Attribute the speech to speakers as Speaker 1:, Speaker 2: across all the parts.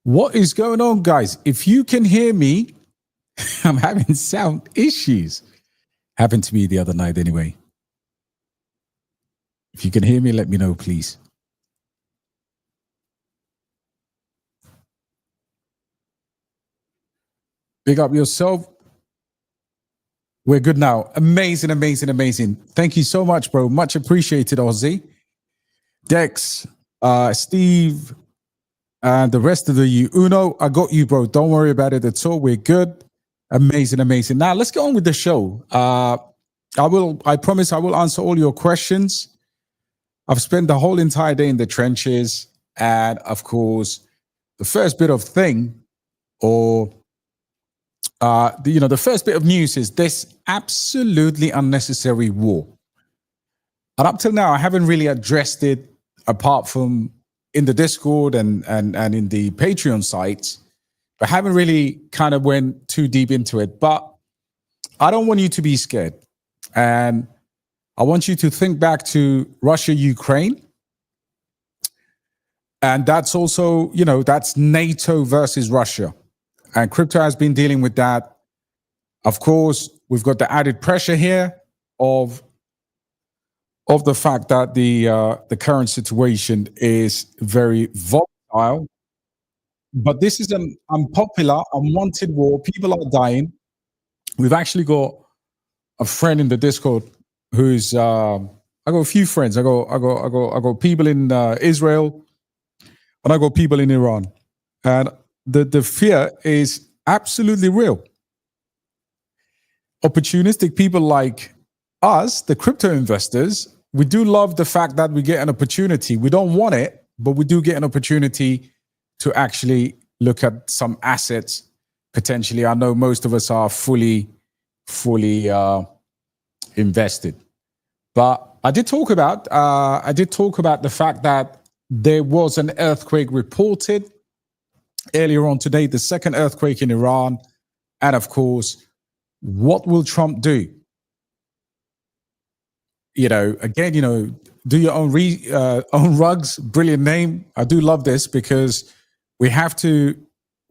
Speaker 1: What is going on, guys? If you can hear me, I'm having sound issues. Happened to me the other night anyway. If you can hear me, let me know, please. Big up yourself. We're good now. Amazing, amazing, amazing. Thank you so much, bro. Much appreciated, Ozzy. Dex, Steve, and the rest of you. Uno, I got you, bro. Don't worry about it at all. We're good. Amazing, amazing. Now let's get on with the show. I promise I will answer all your questions. I've spent the whole entire day in the trenches. And of course, the first bit of thing, or the first bit of news is this absolutely unnecessary war. And up till now, I haven't really addressed it apart from in the Discord and in the Patreon sites, but haven't really kind of went too deep into it. But I don't want you to be scared. And I want you to think back to Russia, Ukraine. And that's also, that's NATO versus Russia. And crypto has been dealing with that. Of course, we've got the added pressure here of the fact that the current situation is very volatile. But this is an unpopular, unwanted war. People are dying. We've actually got a friend in the Discord who's I got a few friends. I got people in Israel, and I got people in Iran, and the fear is absolutely real. Opportunistic people like us, the crypto investors, we do love the fact that we get an opportunity. We don't want it, but we do get an opportunity to actually look at some assets potentially. I know most of us are fully invested, but I did talk about the fact that there was an earthquake reported earlier on today, the second earthquake in Iran, and of course, what will Trump do? Do your own rugs. Brilliant name. I do love this because we have to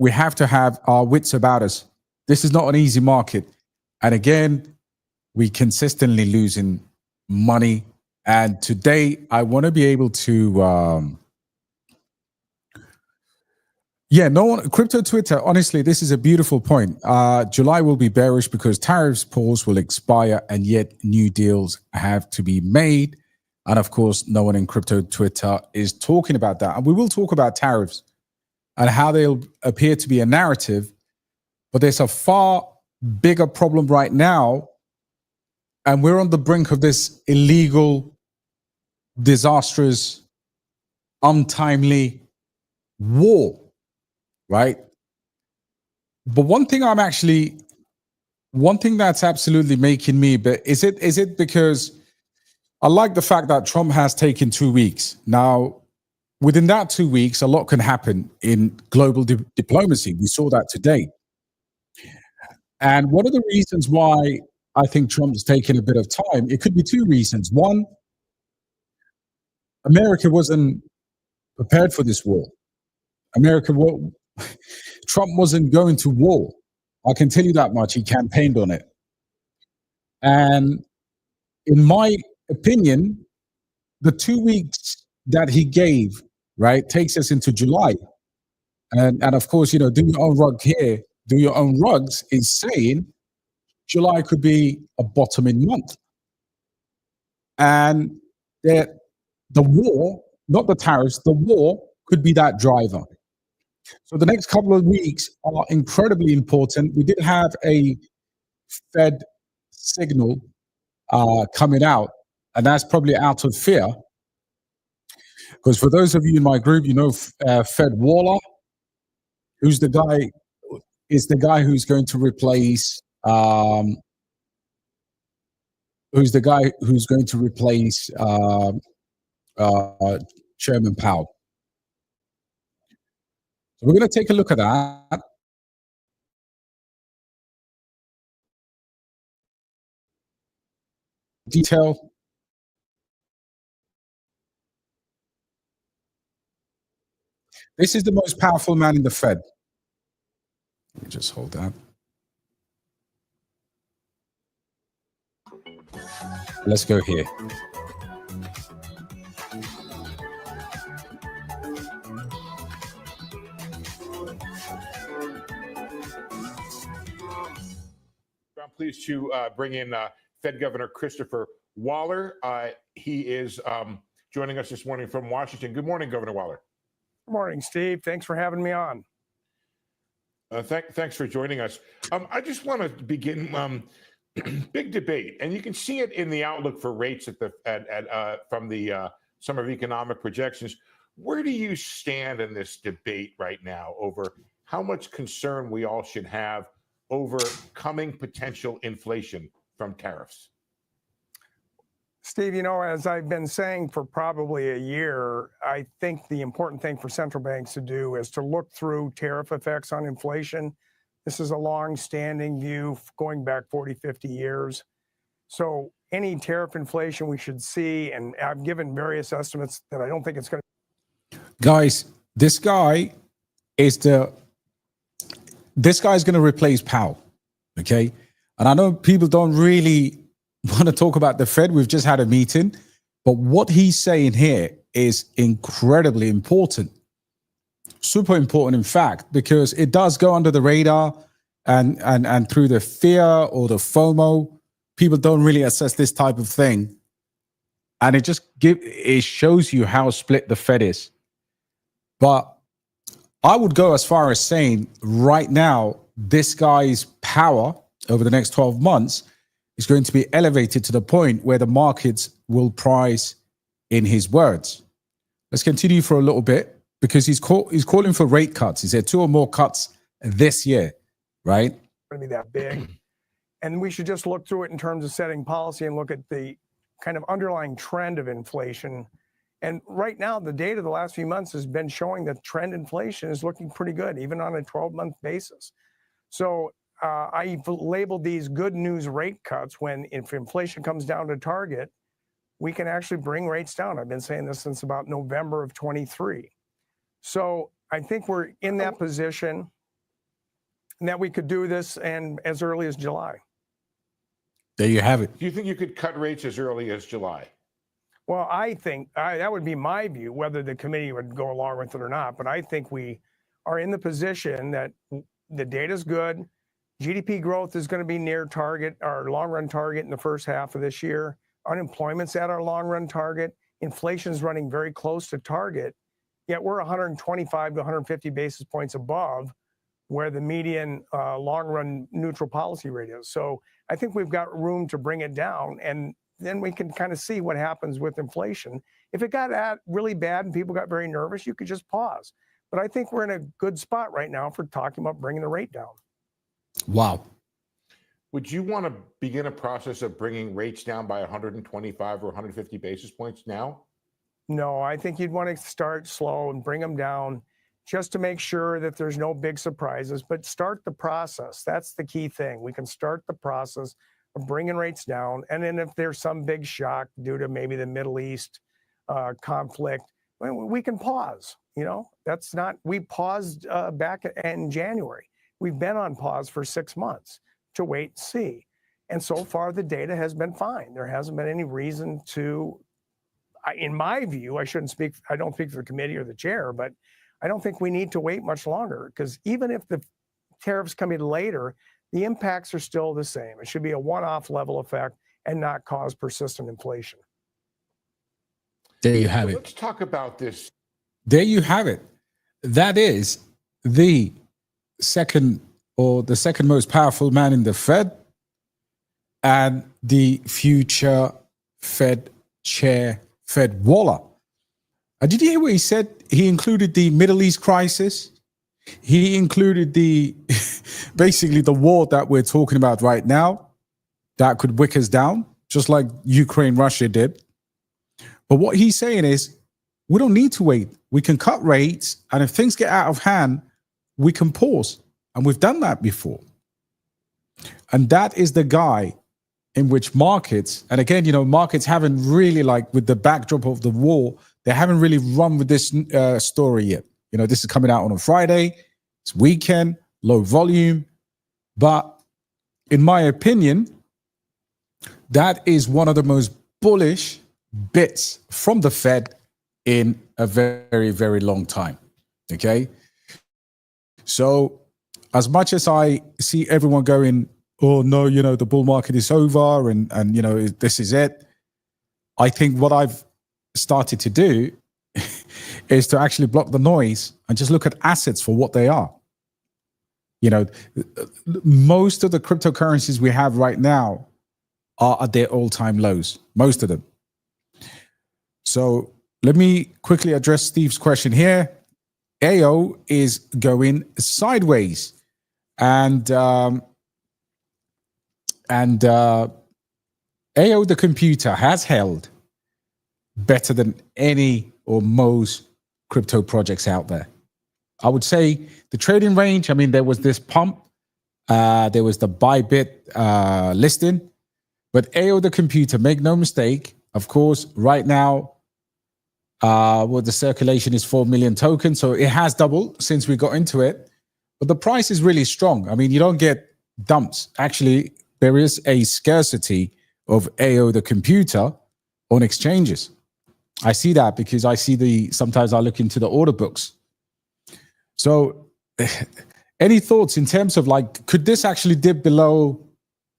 Speaker 1: have our wits about us. This is not an easy market, and again, we consistently losing money. And today, I want to be able to. Crypto Twitter, honestly, this is a beautiful point. July will be bearish because tariffs pause will expire and yet new deals have to be made. And of course, no one in crypto Twitter is talking about that. And we will talk about tariffs and how they'll appear to be a narrative. But there's a far bigger problem right now. And we're on the brink of this illegal, disastrous, untimely war. Right. But one thing that's absolutely making me, but is it because I like the fact that Trump has taken 2 weeks. Now, within that 2 weeks, a lot can happen in global diplomacy. We saw that today. And one of the reasons why I think Trump's taken a bit of time, it could be two reasons. One, America wasn't prepared for this war. Trump wasn't going to war. I can tell you that much. He campaigned on it. And in my opinion, the 2 weeks that he gave, right, takes us into July. And of course, do your own rug here, do your own rugs is saying July could be a bottoming month. And the war, not the tariffs, the war could be that driver. So the next couple of weeks are incredibly important. We did have a Fed signal coming out, and that's probably out of fear. Because for those of you in my group, Fed Waller, who's the guy, is the guy who's going to replace Chairman Powell. So we're going to take a look at that. Detail. This is the most powerful man in the Fed. Let me just hold that. Let's go here.
Speaker 2: I'm pleased to bring in Fed Governor Christopher Waller. He is joining us this morning from Washington. Good morning, Governor Waller.
Speaker 3: Good morning, Steve. Thanks for having me on.
Speaker 2: Thanks for joining us. I just want to begin big debate, and you can see it in the outlook for rates from the Summer of Economic Projections. Where do you stand in this debate right now over how much concern we all should have over coming potential inflation from tariffs?
Speaker 3: Steve, you know, as I've been saying for probably a year, I think the important thing for central banks to do is to look through tariff effects on inflation. This is a long-standing view going back 40, 50 years. So any tariff inflation we should see, and I've given various estimates that I don't think it's going to.
Speaker 1: Guys, this guy is going to replace Powell, okay? And I know people don't really want to talk about the Fed. We've just had a meeting, but what he's saying here is incredibly important, super important, in fact, because it does go under the radar, and through the fear or the FOMO, people don't really assess this type of thing, and it shows you how split the Fed is. But I would go as far as saying right now, this guy's power over the next 12 months is going to be elevated to the point where the markets will price in his words. Let's continue for a little bit, because he's calling for rate cuts. He said 2 or more cuts this year, right?
Speaker 3: Going to be that big. And we should just look through it in terms of setting policy and look at the kind of underlying trend of inflation. And right now, the data the last few months has been showing that trend inflation is looking pretty good, even on a 12-month basis. So I've labeled these good news rate cuts when, if inflation comes down to target, we can actually bring rates down. I've been saying this since about November of 23. So I think we're in that position and that we could do this and as early as July.
Speaker 1: There you have it.
Speaker 2: Do you think you could cut rates as early as July?
Speaker 3: Well, I think that would be my view, whether the committee would go along with it or not. But I think we are in the position that the data is good. GDP growth is going to be near target, our long-run target in the first half of this year. Unemployment's at our long-run target. Inflation is running very close to target, yet we're 125 to 150 basis points above where the median long-run neutral policy rate is. So I think we've got room to bring it down, and then we can kind of see what happens with inflation. If it got really bad and people got very nervous, you could just pause. But I think we're in a good spot right now for talking about bringing the rate down.
Speaker 1: Wow.
Speaker 2: Would you want to begin a process of bringing rates down by 125 or 150 basis points now?
Speaker 3: No, I think you'd want to start slow and bring them down just to make sure that there's no big surprises, but start the process. That's the key thing. We can start the process of bringing rates down. And then if there's some big shock due to maybe the Middle East conflict, we can pause. You know, we paused back in January. We've been on pause for 6 months to wait and see. And so far, the data has been fine. There hasn't been any reason to, in my view, I don't speak for the committee or the chair, but I don't think we need to wait much longer, because even if the tariffs come in later, the impacts are still the same. It should be a one-off level effect and not cause persistent inflation.
Speaker 1: There you have it.
Speaker 2: Let's talk about this.
Speaker 1: There you have it. That is the second most powerful man in the Fed and the future Fed chair, Fed Waller. Did you hear what he said? He included the Middle East crisis. He included basically the war that we're talking about right now that could wick us down, just like Ukraine, Russia did. But what he's saying is, we don't need to wait. We can cut rates, and if things get out of hand, we can pause. And we've done that before. And that is the guy in which markets, and again, you know, markets haven't really, like with the backdrop of the war, they haven't really run with this story yet. You know, this is coming out on a Friday. It's weekend, low volume. But in my opinion, that is one of the most bullish bits from the Fed in a very, very long time. Okay. So as much as I see everyone going, oh no, you know, the bull market is over and you know, this is it. I think what I've started to do is to actually block the noise and just look at assets for what they are. You know, most of the cryptocurrencies we have right now are at their all-time lows, most of them. So let me quickly address Steve's question here. AO is going sideways, and AO, the computer, has held better than any or most crypto projects out there. I would say the trading range, I mean, there was this pump, there was the Bybit listing, but AO, the computer, make no mistake, of course, right now, well, the circulation is 4 million tokens, so it has doubled since we got into it, but the price is really strong. I mean, you don't get dumps. Actually, there is a scarcity of AO, the computer, on exchanges. I see that because I see sometimes I look into the order books. So any thoughts in terms of like, could this actually dip below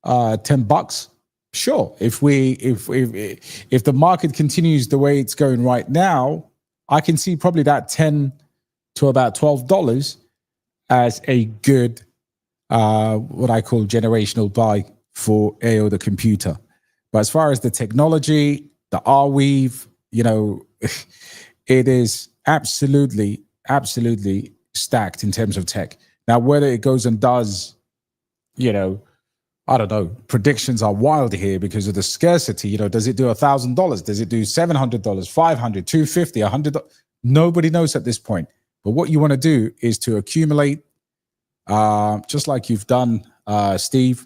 Speaker 1: $10? Sure. If the market continues the way it's going right now, I can see probably that $10 to about $12 as a good, what I call generational buy for AO, the computer. But as far as the technology, the Arweave, you know, it is absolutely stacked in terms of tech. Now, whether it goes and does, you know, I don't know, predictions are wild here because of the scarcity. You know, does it do $1,000? Does it do $700, $500, $250, $100? Nobody knows at this point. But what you want to do is to accumulate, just like you've done, Steve,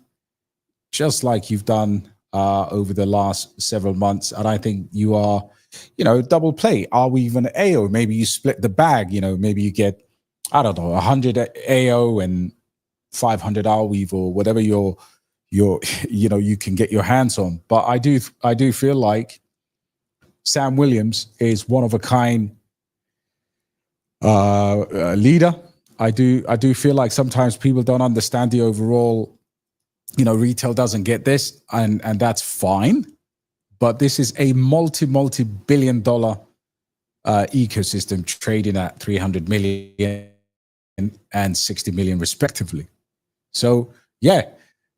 Speaker 1: just like you've done over the last several months. And I think you are, you know, double play. Are we even AO? Maybe you split the bag, you know, maybe you get, I don't know, 100 AO and 500 Arweave or whatever you know, you can get your hands on. But I do feel like Sam Williams is one of a kind leader. I do feel like sometimes people don't understand the overall, you know, retail doesn't get this, and that's fine. But this is a multi-billion-dollar ecosystem trading at 300 million and 60 million respectively. So yeah,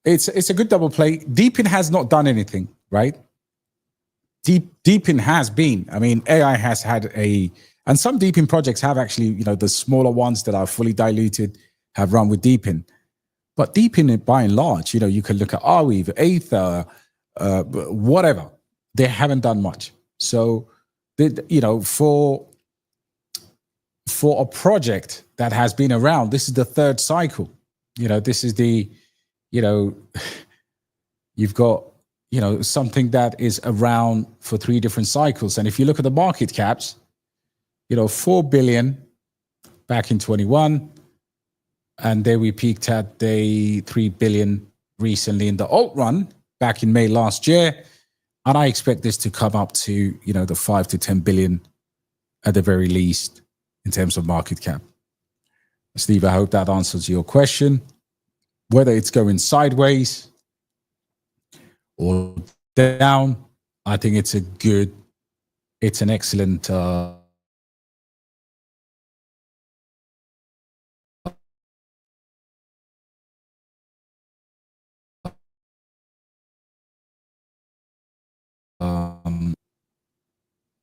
Speaker 1: it's a good double play. Deepin has not done anything, right? Deepin has been, I mean, AI has had and some Deepin projects have actually, you know, the smaller ones that are fully diluted have run with Deepin. But Deepin, by and large, you know, you can look at Arweave, Aether, whatever. They haven't done much. So, you know, for a project that has been around, this is the third cycle. You know, this is the, you know, you've got, you know, something that is around for 3 different cycles. And if you look at the market caps, you know, 4 billion back in 21, and there we peaked at the 3 billion recently in the alt run back in May last year. And I expect this to come up to, you know, the 5 to 10 billion at the very least in terms of market cap. Steve, I hope that answers your question. Whether it's going sideways or down, I think it's an excellent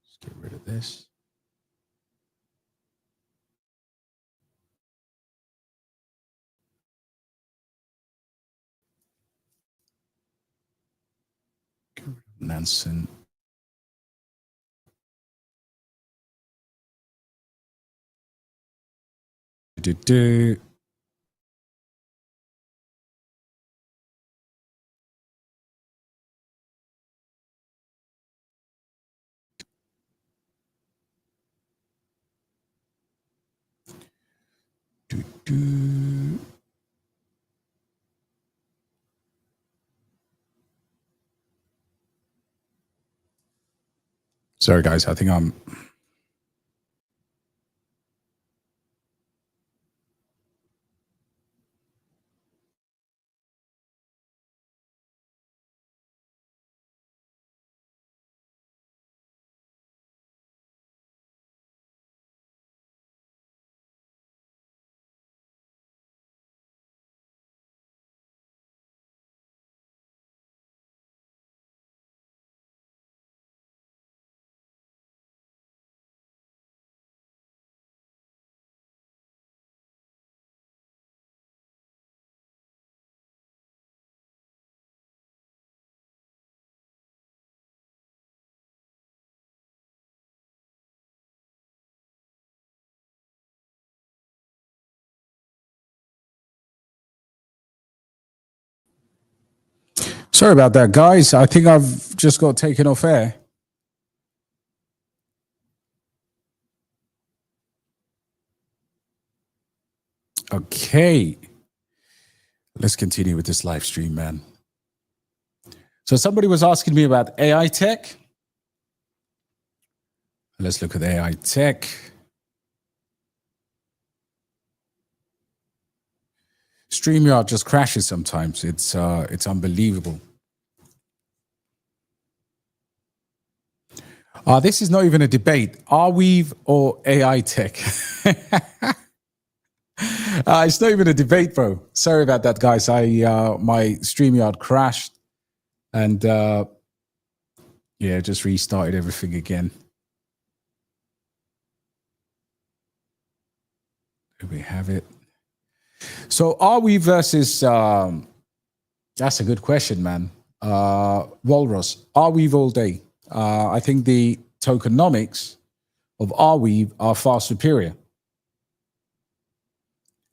Speaker 1: let's get rid of this. Nansen. Do. Sorry, guys. I think I'm... Sorry about that, guys. I think I've just got taken off air. Okay. Let's continue with this live stream, man. So somebody was asking me about AI tech. Let's look at AI tech. StreamYard just crashes sometimes. It's unbelievable. This is not even a debate. Arweave or AI tech? It's not even a debate, bro. Sorry about that, guys. My StreamYard crashed, and yeah, just restarted everything again. Here we have it. So Arweave versus that's a good question, man. Walrus, Arweave all day. I think the tokenomics of Arweave are far superior.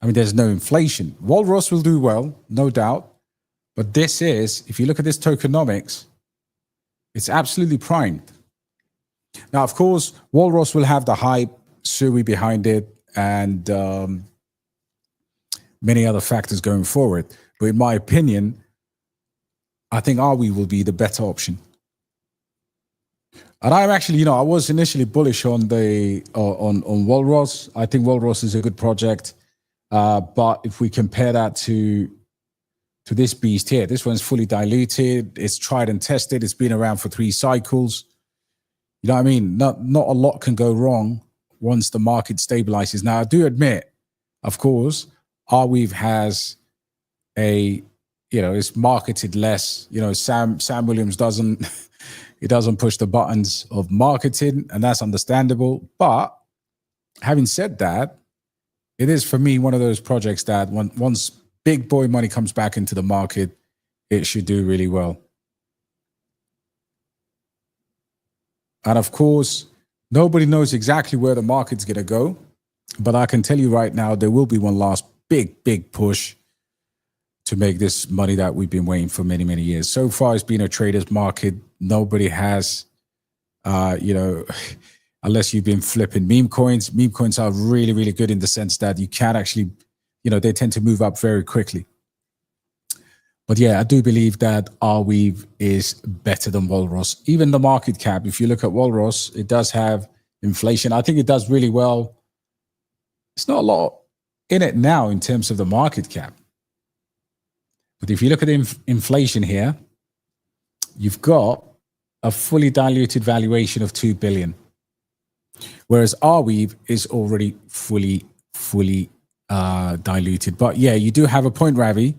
Speaker 1: I mean, there's no inflation. Walrus will do well, no doubt. But this is, if you look at this tokenomics, it's absolutely primed. Now, of course, Walrus will have the hype, SUI behind it, and many other factors going forward. But in my opinion, I think Arweave will be the better option. And I'm actually, I was initially bullish on on Walrus. I think Walrus is a good project. But if we compare that to this beast here, this one's fully diluted. It's tried and tested. It's been around for 3 cycles. You know what I mean? Not a lot can go wrong once the market stabilizes. Now, I do admit, of course, Arweave has it's marketed less. Sam Williams doesn't push the buttons of marketing, and that's understandable. But having said that, it is for me one of those projects that once big boy money comes back into the market, it should do really well. And of course, nobody knows exactly where the market's going to go. But I can tell you right now, there will be one last big push to make this money that we've been waiting for many, many years. So far, it's been a trader's market. Nobody has, unless you've been flipping meme coins. Meme coins are really, really good in the sense that you can actually, they tend to move up very quickly. But yeah, I do believe that Arweave is better than Walrus. Even the market cap, if you look at Walrus, it does have inflation. I think it does really well. It's not a lot in it now in terms of the market cap. But if you look at the inflation here, you've got a fully diluted valuation of 2 billion. Whereas Arweave is already fully diluted. But yeah, you do have a point, Ravi.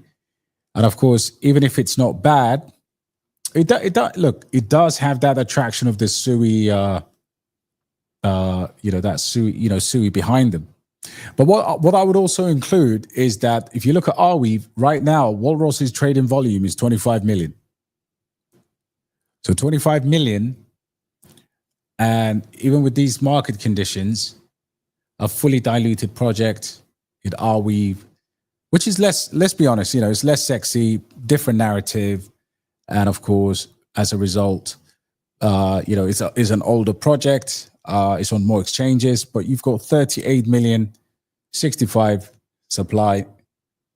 Speaker 1: And of course, even if it's not bad, it does have that attraction of the SUI, that SUI behind them. But what I would also include is that if you look at Arweave right now, Walrus's trading volume is 25 million. So 25 million, and even with these market conditions, a fully diluted project in Arweave, which is less, let's be honest, it's less sexy, different narrative. And of course, as a result, it's an older project. It's on more exchanges, but you've got 38 million, 65 supply,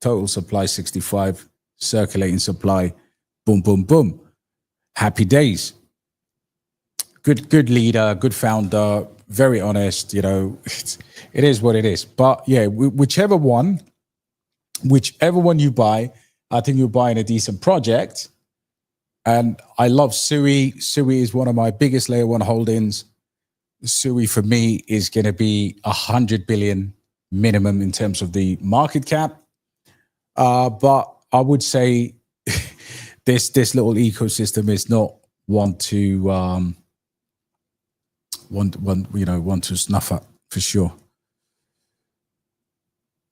Speaker 1: total supply 65, circulating supply, boom, boom, boom. Happy days. Good leader, good founder, very honest. You know, it is what it is. But yeah, whichever one you buy, I think you're buying a decent project. And I love Sui. Sui is one of my biggest layer one holdings. Sui for me is going to be 100 billion minimum in terms of the market cap. But I would say this little ecosystem is not one to want to snuff at for sure.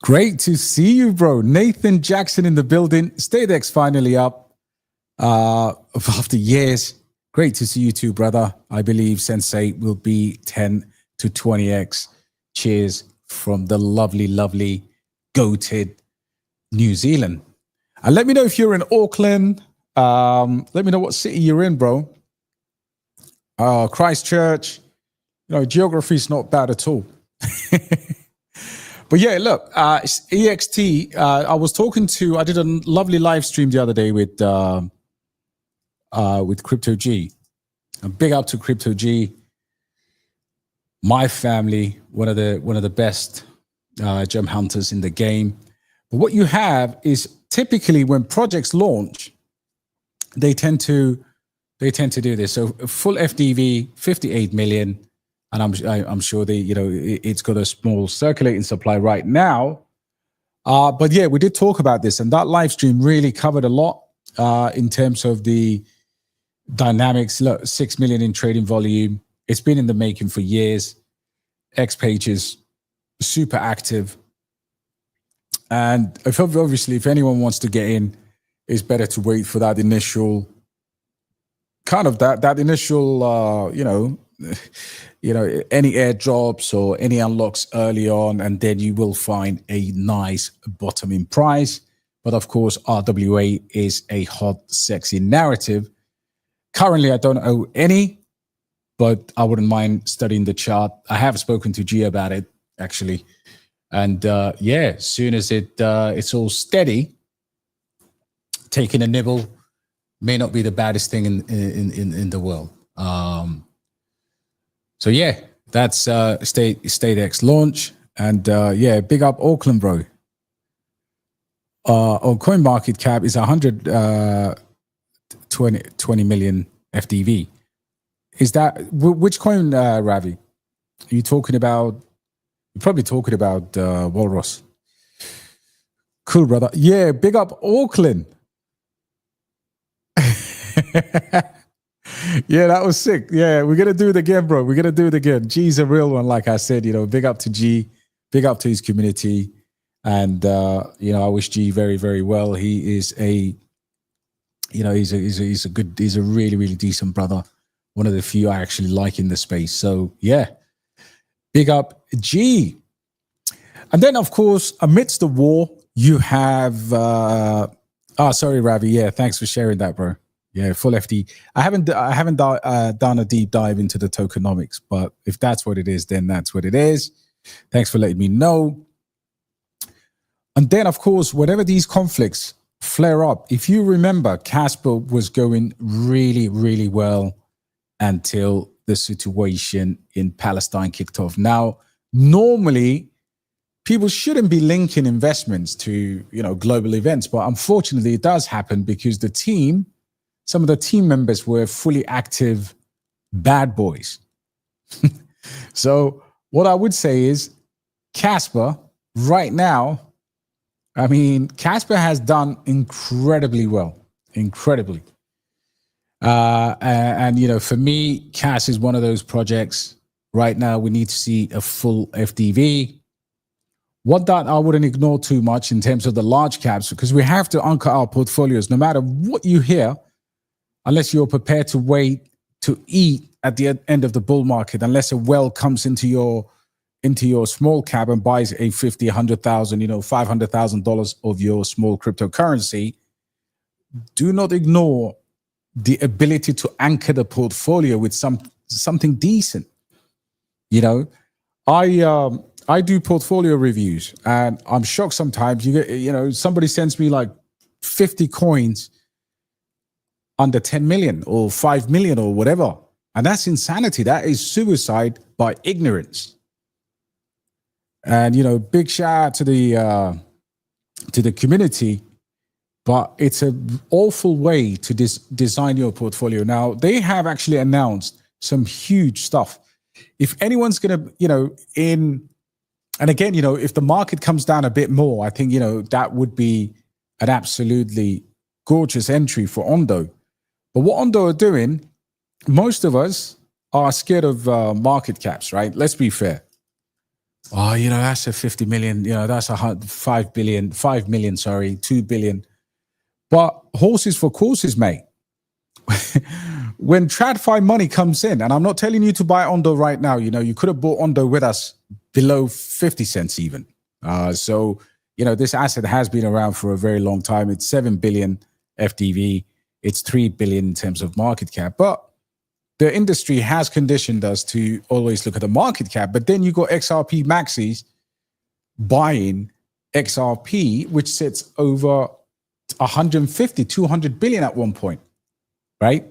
Speaker 1: Great to see you, bro. Nathan Jackson in the building. StateX finally up after years. Great to see you too, brother. I believe Sensei will be 10 to 20x. Cheers from the lovely, lovely, goated New Zealand. And let me know if you're in Auckland. Let me know what city you're in, bro. Christchurch. You know, geography is not bad at all. But yeah, look, EXT. I did a lovely live stream the other day with Crypto G. A big up to Crypto G. My family, one of the best gem hunters in the game. But what you have is typically when projects launch, they tend to do this. So full FDV, 58 million. And I'm sure it's got a small circulating supply right now. But yeah, we did talk about this, and that live stream really covered a lot in terms of the dynamics. Look, 6 million in trading volume. It's been in the making for years. X pages, super active. And obviously, if anyone wants to get in, it's better to wait for that initial any airdrops or any unlocks early on, and then you will find a nice bottoming price. But of course, RWA is a hot, sexy narrative. Currently, I don't owe any, but I wouldn't mind studying the chart. I have spoken to G about it, actually. And yeah, as soon as it's all steady, taking a nibble may not be the baddest thing in the world. So yeah, that's StateX launch. And yeah, big up Auckland, bro. On coin market cap is 120 million FDV. Is that which coin, Ravi? Are you talking about? You're probably talking about Walrus. Cool, brother. Yeah, big up Auckland. Yeah, that was sick. Yeah, we're gonna do it again, bro. We're gonna do it again. G's a real one, like I said. Big up to G, big up to his community, and I wish G very, very well. He is he's a really, really decent brother. One of the few I actually like in the space. So yeah, big up G. And then, of course, amidst the war, you have. Sorry, Ravi. Yeah, thanks for sharing that, bro. Yeah, full FD. I haven't done a deep dive into the tokenomics, but if that's what it is, then that's what it is. Thanks for letting me know. And then, of course, whenever these conflicts flare up, if you remember, Casper was going really, really well until the situation in Palestine kicked off. Now, normally, people shouldn't be linking investments to global events, but unfortunately, it does happen because some of the team members were fully active bad boys. So what I would say is Casper right now, I mean, Casper has done incredibly well, incredibly. And for me, Cas is one of those projects right now. We need to see a full FDV. What that I wouldn't ignore too much in terms of the large caps, because we have to anchor our portfolios no matter what you hear. Unless you're prepared to wait to eat at the end of the bull market, unless a whale comes into your small cap and buys a $50,000, $100,000, $500,000 of your small cryptocurrency, do not ignore the ability to anchor the portfolio with something decent. I I do portfolio reviews, and I'm shocked sometimes. You get, somebody sends me like 50 coins under 10 million or 5 million or whatever. And that's insanity. That is suicide by ignorance. And, big shout out to the community, but it's an awful way to design your portfolio. Now, they have actually announced some huge stuff. If anyone's going to, and again, if the market comes down a bit more, I think, that would be an absolutely gorgeous entry for Ondo. But what Ondo are doing, most of us are scared of market caps, right? Let's be fair. Oh, that's a 50 million, that's 5 million, 2 billion. But horses for courses, mate. When TradFi money comes in, and I'm not telling you to buy Ondo right now, you could have bought Ondo with us below 50 cents even. So, this asset has been around for a very long time. It's 7 billion FDV. It's 3 billion in terms of market cap. But the industry has conditioned us to always look at the market cap. But then you got XRP maxis buying XRP, which sits over 150, 200 billion at one point, right?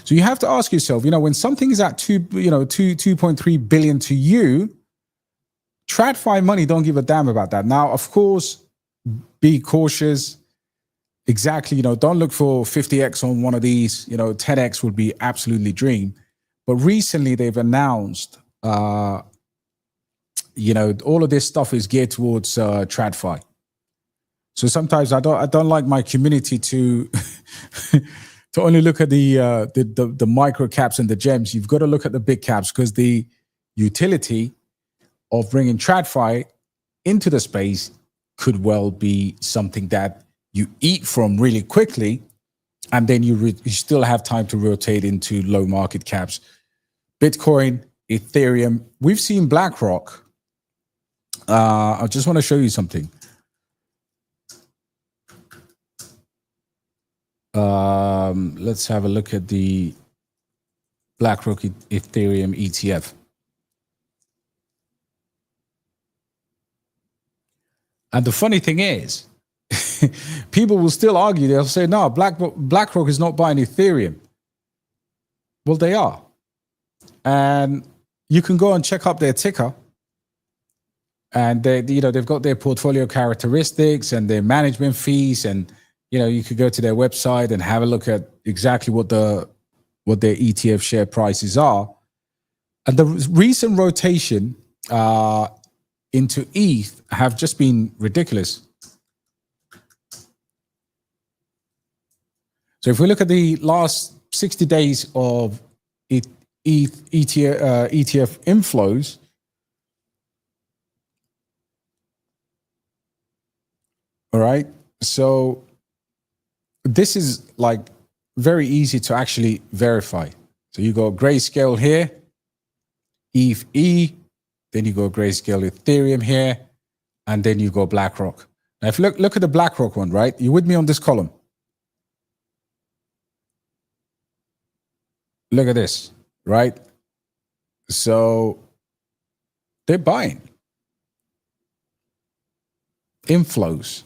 Speaker 1: So you have to ask yourself, when something is at 2.3 billion to you, TradFi money don't give a damn about that. Now, of course, be cautious. Exactly, don't look for 50x on one of these. 10x would be absolutely dream. But recently they've announced, all of this stuff is geared towards TradFi. So sometimes I don't like my community to to only look at the micro caps and the gems. You've got to look at the big caps, because the utility of bringing TradFi into the space could well be something that you eat from really quickly, and then you still have time to rotate into low market caps. Bitcoin, Ethereum. We've seen BlackRock. I just want to show you something. Let's have a look at the BlackRock Ethereum ETF. And the funny thing is, people will still argue. They'll say, no, BlackRock is not buying Ethereum. Well, they are. And you can go and check up their ticker. And they've got their portfolio characteristics and their management fees. And, you could go to their website and have a look at exactly what their ETF share prices are. And the recent rotation into ETH have just been ridiculous. So if we look at the last 60 days of ETF inflows, all right, so this is like very easy to actually verify. So you go Grayscale here, ETH, then you go Grayscale Ethereum here, and then you go BlackRock. Now, if you look at the BlackRock one, right? You with me on this column? Look at this, right? So they're buying. Inflows,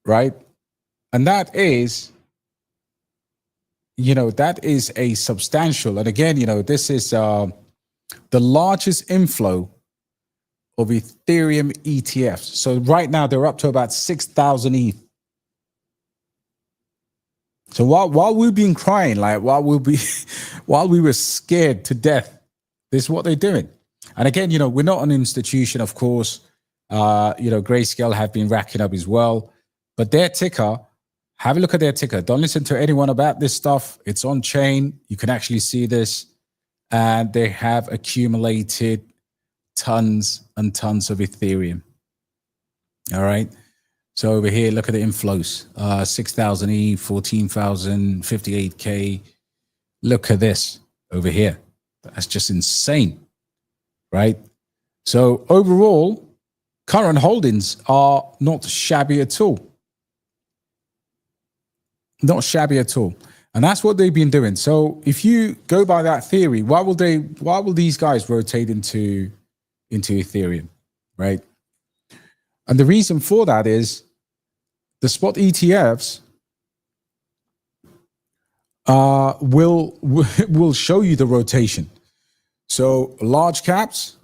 Speaker 1: right? And that is, that is a substantial, and again, this is the largest inflow of Ethereum ETFs. So right now they're up to about 6,000 ETH. So while we've been crying, while we were scared to death, this is what they're doing. And again, we're not an institution, of course. Grayscale have been racking up as well. But their ticker, have a look at their ticker. Don't listen to anyone about this stuff. It's on chain. You can actually see this. And they have accumulated tons and tons of Ethereum. All right. So over here, look at the inflows. 6,000 E, 14,000, 58K. Look at this over here. That's just insane, right? So overall, current holdings are not shabby at all. Not shabby at all. And that's what they've been doing. So if you go by that theory, why will these guys rotate into Ethereum, right? And the reason for that is the spot ETFs will show you the rotation. So large caps,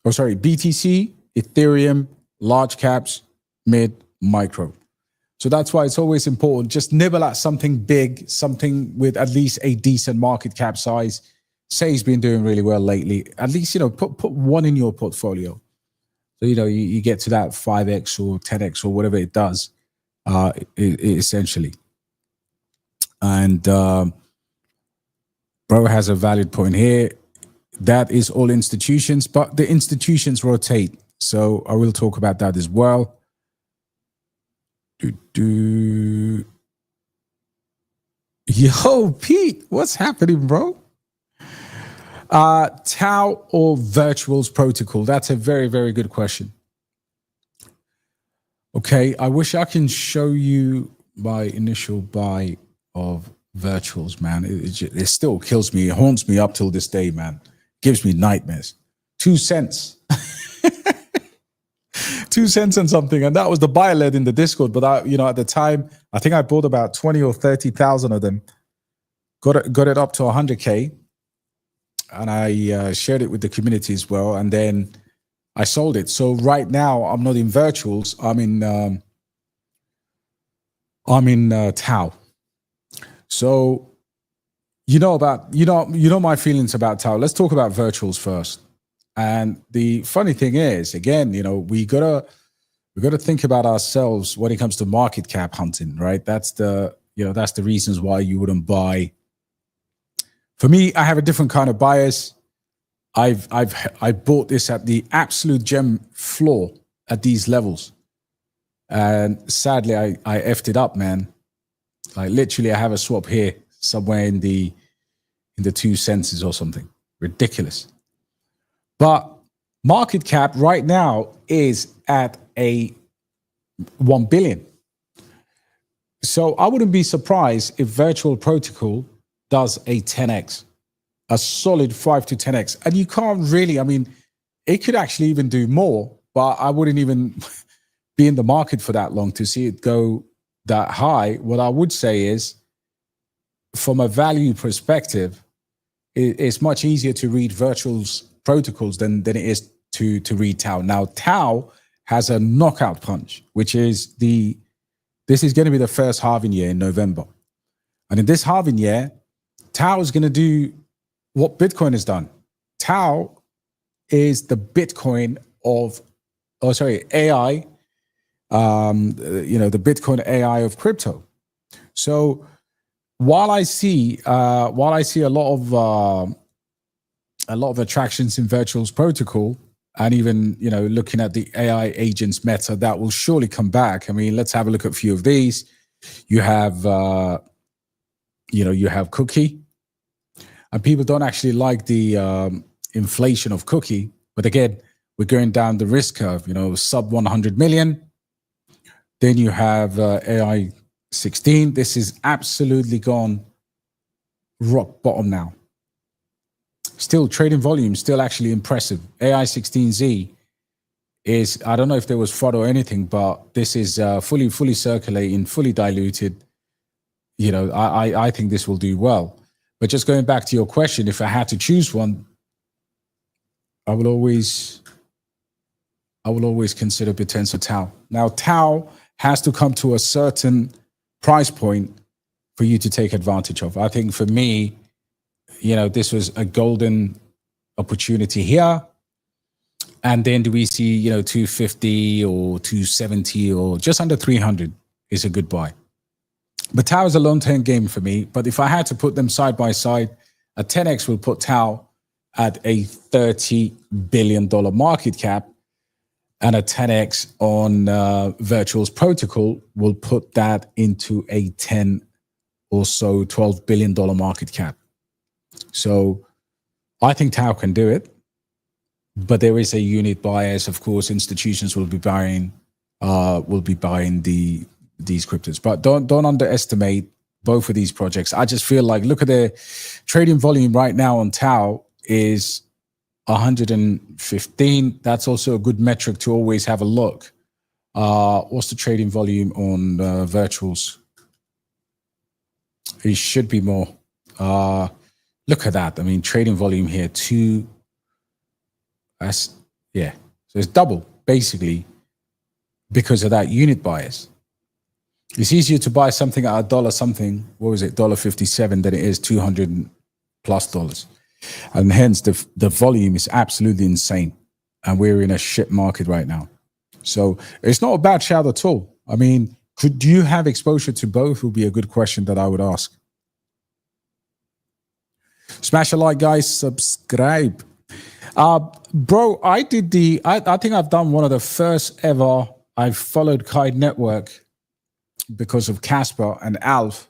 Speaker 1: BTC, Ethereum, large caps, mid, micro. So that's why it's always important. Just nibble at something big, something with at least a decent market cap size. Sei's been doing really well lately. At least, put one in your portfolio. So, you get to that 5x or 10x or whatever it does, essentially. And bro has a valid point here. That is all institutions, but the institutions rotate. So I will talk about that as well. Yo, Pete, what's happening, bro? Tao or Virtuals protocol? That's a very, very good question. Okay, I wish I can show you my initial buy of Virtuals, man. It still kills me. It haunts me up till this day, man. Gives me nightmares. 2 cents. 2 cents and something, and that was the buy led in the Discord. But at the time, I think I bought about 20 or 30,000 of them. Got it up to 100K, and I shared it with the community as well. And then I sold it. So right now, I'm not in Virtuals. I'm in Tao. So you know my feelings about Tao. Let's talk about Virtuals first. And the funny thing is, again, we gotta think about ourselves when it comes to market cap hunting, right? That's the reasons why you wouldn't buy. For me, I have a different kind of bias. I bought this at the absolute gem floor at these levels, and sadly, I effed it up, man. Like literally, I have a swap here somewhere in the 2 cents or something ridiculous. But market cap right now is at a 1 billion. So I wouldn't be surprised if Virtual Protocol does a 10x, a solid 5 to 10x. And you can't really, it could actually even do more, but I wouldn't even be in the market for that long to see it go that high. What I would say is, from a value perspective, it's much easier to read Virtual's protocols than it is to read Tao. Now, Tao has a knockout punch, which is this is going to be the first halving year in November. And in this halving year, Tao is going to do what Bitcoin has done. Tao is the Bitcoin of, AI, the Bitcoin AI of crypto. So while I see a lot of attractions in Virtual's protocol, and even looking at the AI agents meta, that will surely come back. Let's have a look at a few of these. You have Cookie, and people don't actually like the inflation of Cookie, but again, we're going down the risk curve. Sub 100 million. Then you have AI 16. This is absolutely gone rock bottom now. Still trading volume, still actually impressive. AI 16Z is, I don't know if there was fraud or anything, but this is fully circulating, fully diluted. I think this will do well. But just going back to your question, if I had to choose one, I will always consider Bitenso Tao. Now, Tao has to come to a certain price point for you to take advantage of. I think for me, this was a golden opportunity here. And then do we see, 250 or 270 or just under 300 is a good buy. But Tao is a long-term game for me. But if I had to put them side by side, a 10x will put Tao at a $30 billion market cap, and a 10x on Virtual's protocol will put that into a 10 or so $12 billion market cap. So I think Tao can do it, but there is a unit bias. Of course, institutions will be buying these cryptos, but don't underestimate both of these projects. I just feel like, look at the trading volume right now on Tao is 115. That's also a good metric to always have a look. What's the trading volume on virtuals? It should be more. Look at that. I mean, trading volume here, yeah. So it's double, basically, because of that unit bias. It's easier to buy something at $1 something, what was it, $1.57, than it is $200+. And hence the volume is absolutely insane. And we're in a shit market right now. So it's not a bad shout at all. I mean, do you have exposure to both? Would be a good question that I would ask. Smash a like, guys, subscribe. Bro, I think I've done one of the first ever, I've followed Kite Network because of Casper and Alf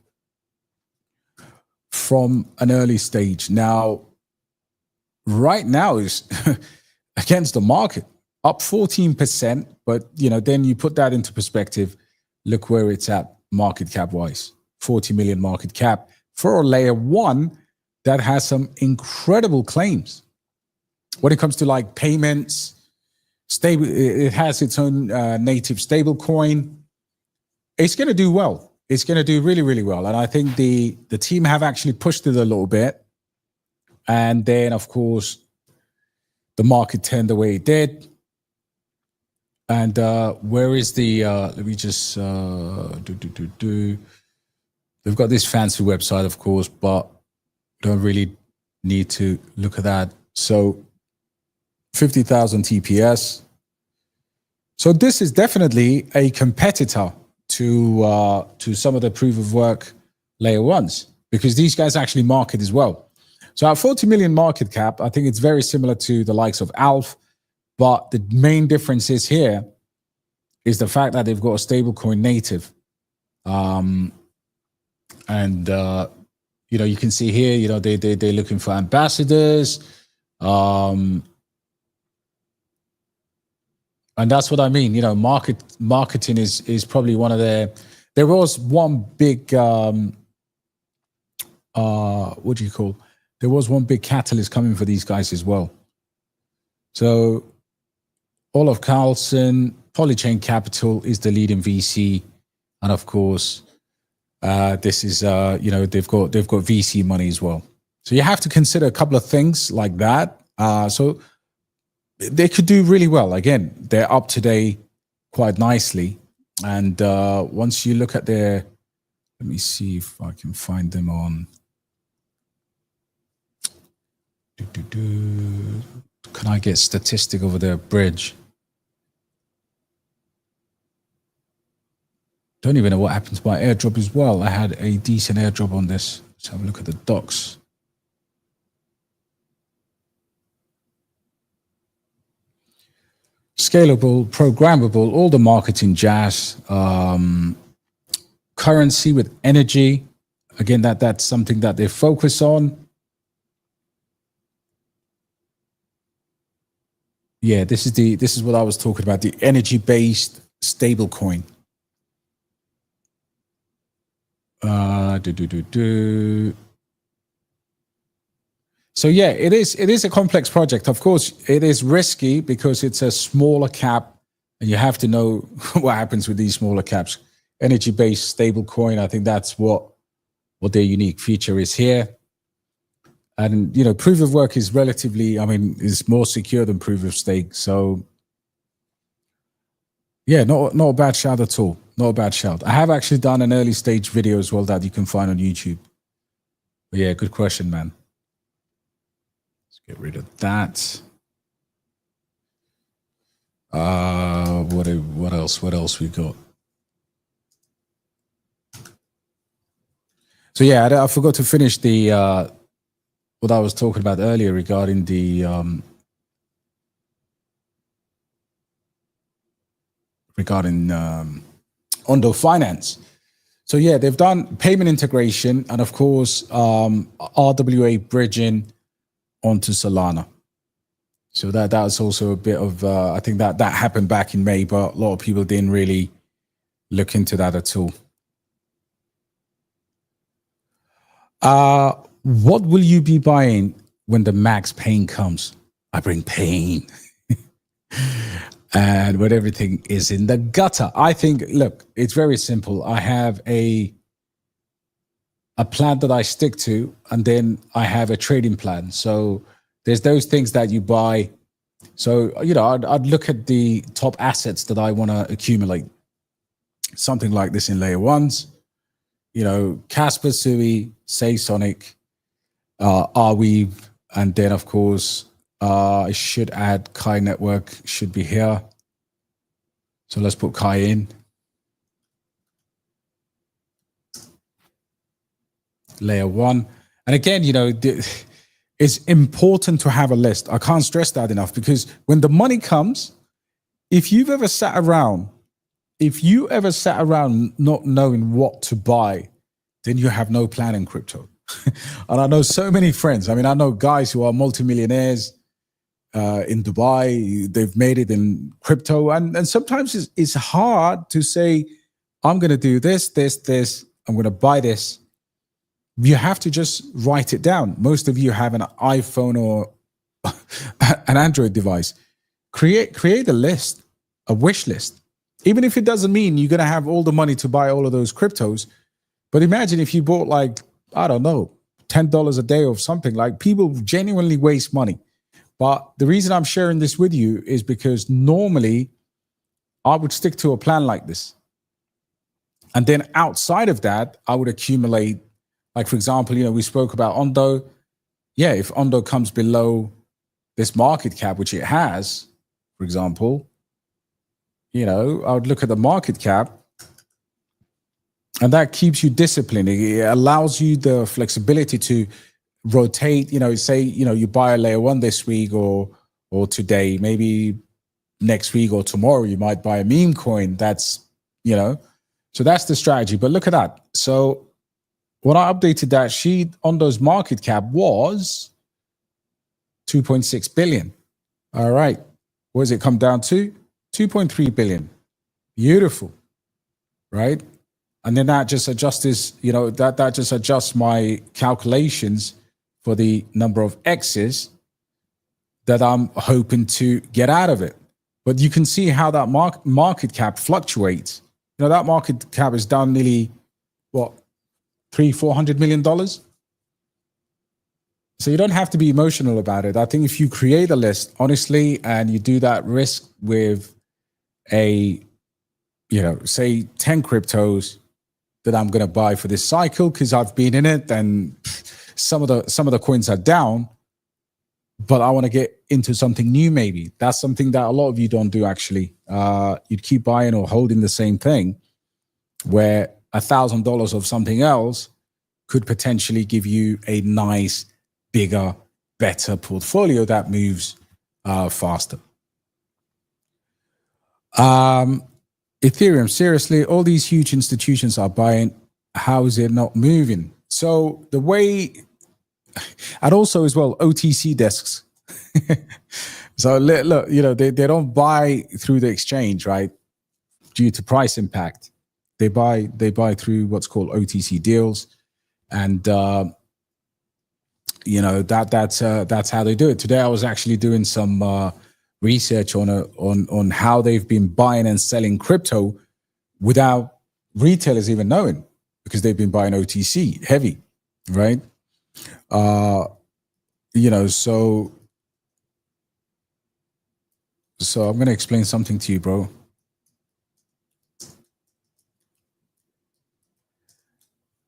Speaker 1: from an early stage. Now, right now is against the market, up 14%, but then you put that into perspective, look where it's at market cap wise, 40 million market cap for a layer one that has some incredible claims. When it comes to like payments, stable, it has its own native stable coin. It's going to do well. It's going to do really, really well. And I think the team have actually pushed it a little bit. And then, of course, the market turned the way it did. And where is the, let me just, they've got this fancy website, of course, but don't really need to look at that. So 50,000 TPS. So this is definitely a competitor to some of the proof of work layer ones, because these guys actually market as well. So at 40 million market cap, I think it's very similar to the likes of Alf, but the main difference is here is the fact that they've got a stablecoin native. You can see here, they're looking for ambassadors. And that's what I mean. Marketing is probably one of their. There was one big what do you call? There was one big catalyst coming for these guys as well. So Olaf Carlson, Polychain Capital is the leading VC, and of course, this is they've got VC money as well. So you have to consider a couple of things like that. So they could do really well. Again, they're up today quite nicely. And once you look at their, let me see if I can find them on. Can I get statistic over their bridge? Don't even know what happened to my airdrop as well. I had a decent airdrop on this. Let's have a look at the docs. Scalable, programmable, all the marketing jazz. Currency with energy. Again, that's something that they focus on. Yeah, this is what I was talking about, the energy-based stable coin. So yeah, it is a complex project. Of course, it is risky because it's a smaller cap, and you have to know what happens with these smaller caps. Energy-based stable coin, I think that's what their unique feature is here. And proof of work is relatively, is more secure than proof of stake. So yeah, not a bad shout at all. Not a bad shout. I have actually done an early stage video as well that you can find on YouTube. But yeah, good question, man. Let's get rid of that. What else? What else we got? So yeah, I forgot to finish the what I was talking about earlier regarding the Ondo Finance. So yeah, they've done payment integration and of course RWA bridging onto Solana. So that's also a bit of I think that happened back in May, but a lot of people didn't really look into that at all. What will you be buying when the max pain comes? I bring pain. And when everything is in the gutter. I think, look, it's very simple. I have a plan that I stick to, and then I have a trading plan. So there's those things that you buy. So, I'd look at the top assets that I want to accumulate. Something like this in layer ones, Casper, Sui, Sei Sonic, Arweave, and then of course, I should add Kai Network, should be here. So let's put Kai in. Layer one. And again, it's important to have a list. I can't stress that enough, because when the money comes, if you ever sat around not knowing what to buy, then you have no plan in crypto. And I know so many friends. I mean, I know guys who are multimillionaires in Dubai. They've made it in crypto. And sometimes it's hard to say, I'm going to do this. I'm going to buy this. You have to just write it down. Most of you have an iPhone or an Android device. Create a list, a wish list. Even if it doesn't mean you're going to have all the money to buy all of those cryptos. But imagine if you bought $10 a day or something. Like, people genuinely waste money. But the reason I'm sharing this with you is because normally I would stick to a plan like this. And then outside of that, I would accumulate, like, for example, we spoke about Ondo. Yeah, if Ondo comes below this market cap, which it has, for example, I would look at the market cap, and that keeps you disciplined. It allows you the flexibility to rotate, say, you buy a layer one this week or today, maybe next week or tomorrow, you might buy a meme coin. That's, so that's the strategy. But look at that. So when I updated that sheet, Ondo's market cap was 2.6 billion. All right. What does it come down to? 2.3 billion. Beautiful. Right? And then that just adjusts this, that just adjusts my calculations for the number of X's that I'm hoping to get out of it. But you can see how that market cap fluctuates. That market cap is down nearly, $300-400 million. So you don't have to be emotional about it. I think if you create a list, honestly, and you do that risk with say 10 cryptos that I'm going to buy for this cycle, because I've been in it, and some of the coins are down, but I want to get into something new. Maybe that's something that a lot of you don't do. Actually, you'd keep buying or holding the same thing, where $1,000 of something else could potentially give you a nice, bigger, better portfolio that moves faster. Ethereum, seriously, all these huge institutions are buying. How is it not moving? So the way, and also as well, OTC desks. So look, they don't buy through the exchange, right? Due to price impact, they buy through what's called OTC deals, and that's how they do it. Today I was actually doing some research on how they've been buying and selling crypto without retailers even knowing, because they've been buying OTC heavy, right? So I'm going to explain something to you, bro.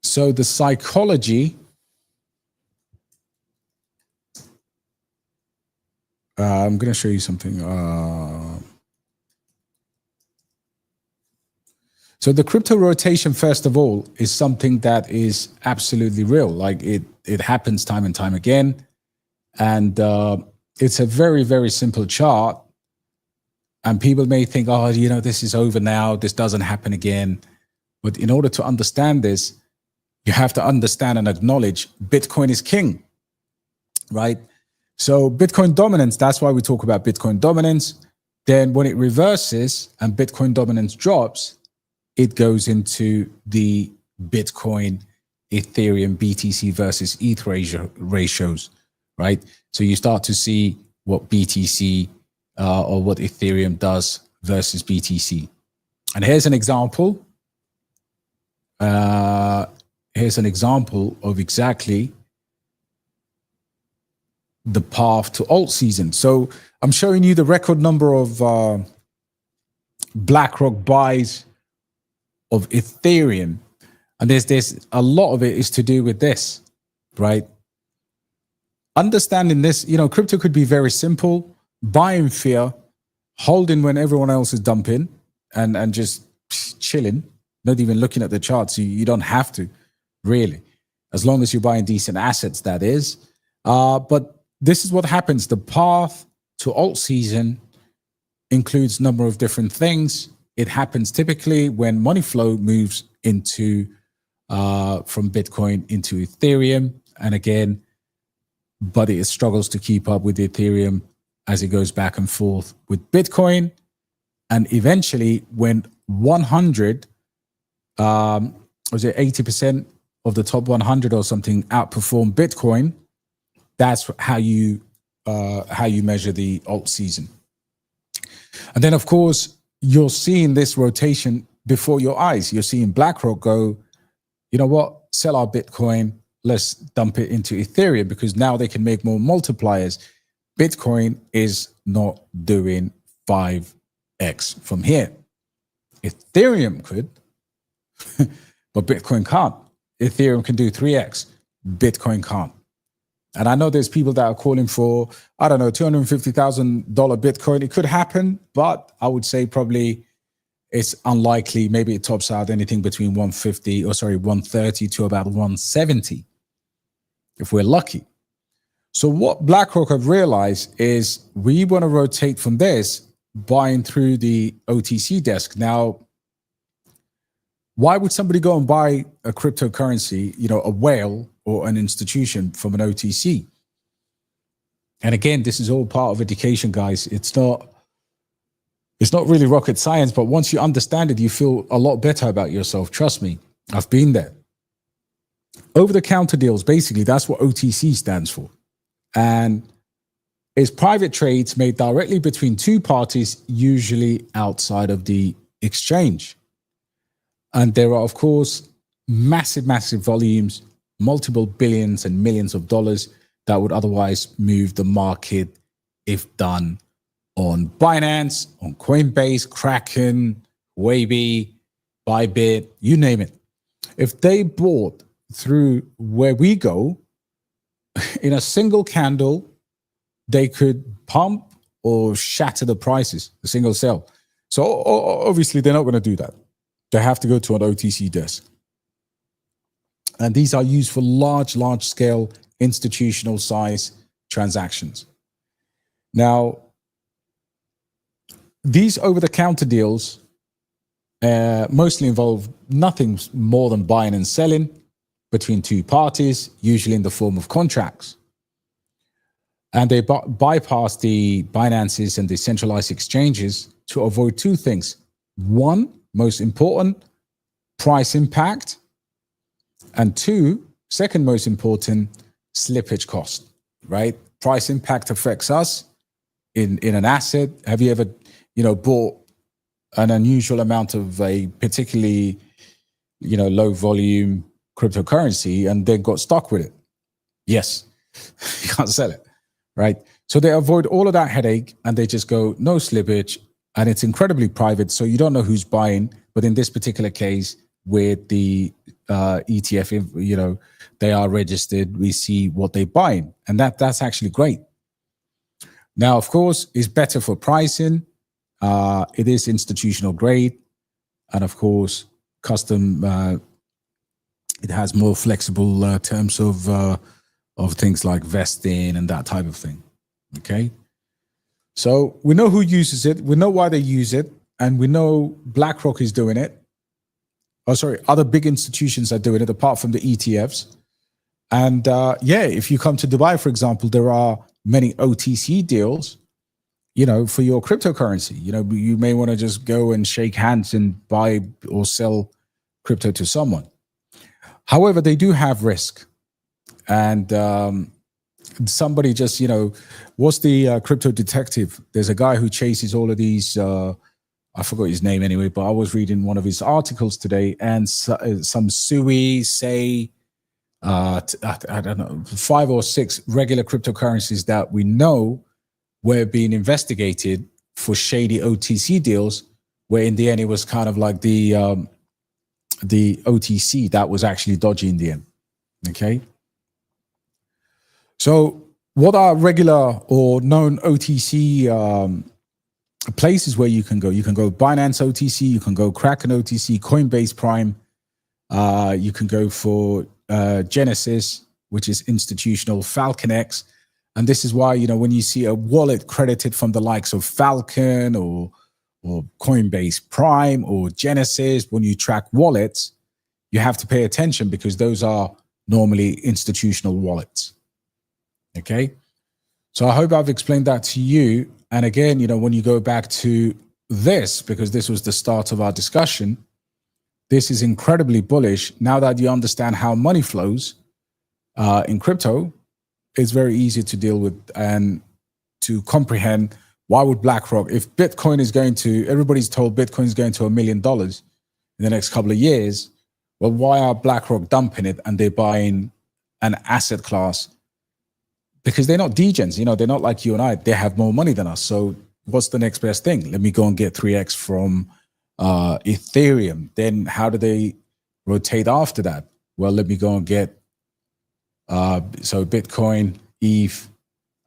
Speaker 1: So the psychology, I'm going to show you something. So the crypto rotation, first of all, is something that is absolutely real. Like it happens time and time again. And it's a very, very simple chart. And people may think, this is over now. This doesn't happen again. But in order to understand this, you have to understand and acknowledge Bitcoin is king, right? So Bitcoin dominance, that's why we talk about Bitcoin dominance. Then when it reverses and Bitcoin dominance drops, it goes into the Bitcoin Ethereum BTC versus ETH ratios, right? So you start to see what BTC or what Ethereum does versus BTC. And here's an example. Here's an example of exactly the path to alt season. So I'm showing you the record number of BlackRock buys of Ethereum. And there's a lot of it is to do with this, right? Understanding this, you know, crypto could be very simple. Buying fear, holding when everyone else is dumping, and just chilling, not even looking at the charts. You don't have to, really, as long as you're buying decent assets, that is. But this is what happens. The path to alt season includes a number of different things. It happens typically when money flow moves into from Bitcoin into Ethereum. And again, but it struggles to keep up with Ethereum as it goes back and forth with Bitcoin. And eventually when 100, was it 80% of the top 100 or something outperform Bitcoin, that's how you measure the alt season. And then, of course, you're seeing this rotation before your eyes. You're seeing BlackRock go, you know what, sell our Bitcoin, let's dump it into Ethereum because now they can make more multipliers. Bitcoin is not doing 5x from here. Ethereum could, but Bitcoin can't. Ethereum can do 3x. Bitcoin can't. And I know there's people that are calling for, I don't know, $250,000 Bitcoin. It could happen, but I would say probably it's unlikely. Maybe it tops out anything between 130 to about 170, if we're lucky. So what BlackRock have realized is we want to rotate from this, buying through the OTC desk. Now, why would somebody go and buy a cryptocurrency, you know, a whale or an institution from an OTC? And again, this is all part of education, guys. It's not really rocket science, but once you understand it, you feel a lot better about yourself. Trust me, I've been there. Over-the-counter deals, basically, that's what OTC stands for. And it's private trades made directly between two parties, usually outside of the exchange. And there are, of course, massive, massive volumes, multiple billions and millions of dollars that would otherwise move the market if done on Binance, on Coinbase, Kraken, Wabi, Bybit, you name it. If they bought through where we go, in a single candle, they could pump or shatter the prices, a single sell. So obviously they're not going to do that. They have to go to an OTC desk. And these are used for large scale institutional size transactions. Now, these over-the-counter deals mostly involve nothing more than buying and selling between two parties, usually in the form of contracts. And they bypass the Binances and the centralized exchanges to avoid two things. One, most important, price impact. And two, second most important, slippage cost, right? Price impact affects us in an asset. Have you ever, bought an unusual amount of a particularly, low volume cryptocurrency and then got stuck with it? Yes, you can't sell it, right? So they avoid all of that headache and they just go, no slippage, and it's incredibly private. So you don't know who's buying, but in this particular case, with the ETF, they are registered. We see what they're buying, and that's actually great. Now, of course, it's better for pricing. It is institutional grade, and of course, custom. It has more flexible terms of things like vesting and that type of thing. Okay, so we know who uses it. We know why they use it, and we know BlackRock is doing it. Oh, sorry, other big institutions are doing it apart from the ETFs. And if you come to Dubai, for example, there are many OTC deals, for your cryptocurrency. You may want to just go and shake hands and buy or sell crypto to someone. However, they do have risk. And somebody just, what's the crypto detective? There's a guy who chases all of these, I forgot his name anyway, but I was reading one of his articles today, and some Sei, I don't know, 5 or 6 regular cryptocurrencies that we know were being investigated for shady OTC deals, where in the end it was kind of like the OTC that was actually dodgy in the end. Okay. So what are regular or known OTC places where you can go? You can go Binance OTC, you can go Kraken OTC, Coinbase Prime, you can go for Genesis, which is institutional, Falcon X. And this is why, when you see a wallet credited from the likes of Falcon or Coinbase Prime or Genesis, when you track wallets, you have to pay attention because those are normally institutional wallets. Okay. So I hope I've explained that to you. And again, when you go back to this, because this was the start of our discussion, this is incredibly bullish. Now that you understand how money flows in crypto, it's very easy to deal with and to comprehend. Why would BlackRock, if Bitcoin is going to, everybody's told Bitcoin is going to $1 million in the next couple of years, well, why are BlackRock dumping it and they're buying an asset class? Because they're not degens, they're not like you and I. They have more money than us. So what's the next best thing? Let me go and get 3x from Ethereum. Then how do they rotate after that? Well, let me go and get so Bitcoin, ETH,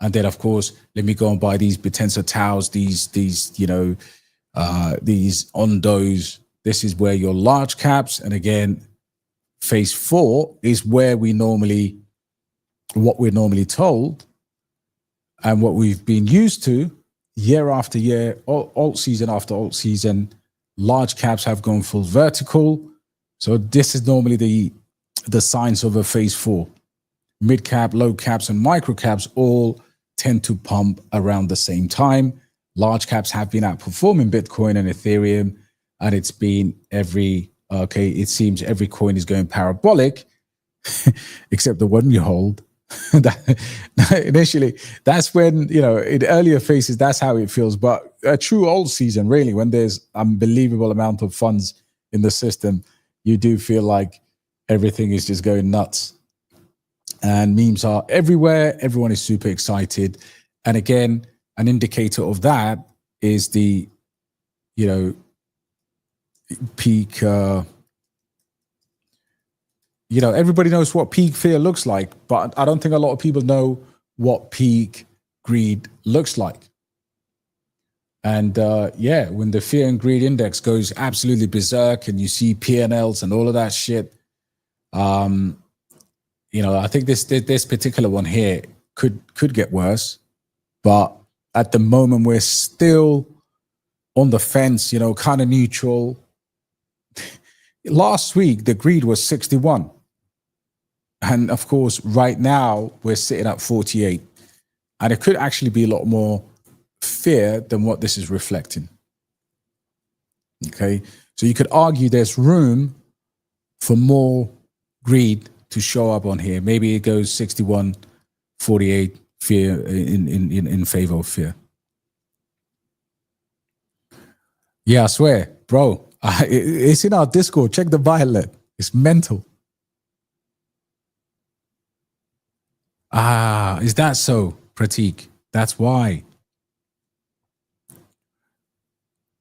Speaker 1: and then of course let me go and buy these Bitcoin Taos, these Ondos. This is where your large caps, and again, phase 4 is where what we're normally told and what we've been used to year after year, alt season after alt season. Large caps have gone full vertical. So this is normally the signs of a phase 4. Mid cap, low caps, and micro caps all tend to pump around the same time. Large caps have been outperforming Bitcoin and Ethereum, and it's been it seems every coin is going parabolic, except the one you hold. Initially, that's when, in earlier phases, that's how it feels. But a true alt season, really, when there's unbelievable amount of funds in the system, you do feel like everything is just going nuts. And memes are everywhere. Everyone is super excited. And again, an indicator of that is the, peak, everybody knows what peak fear looks like, but I don't think a lot of people know what peak greed looks like. And when the fear and greed index goes absolutely berserk and you see P&Ls and all of that shit, I think this particular one here could get worse. But at the moment, we're still on the fence, kind of neutral. Last week, the greed was 61. And of course, right now, we're sitting at 48. And it could actually be a lot more fear than what this is reflecting. Okay. So you could argue there's room for more greed to show up on here. Maybe it goes 61, 48, fear in favor of fear. Yeah, I swear, bro. It's in our Discord. Check the violet. It's mental. Is that so, Pratik? That's why.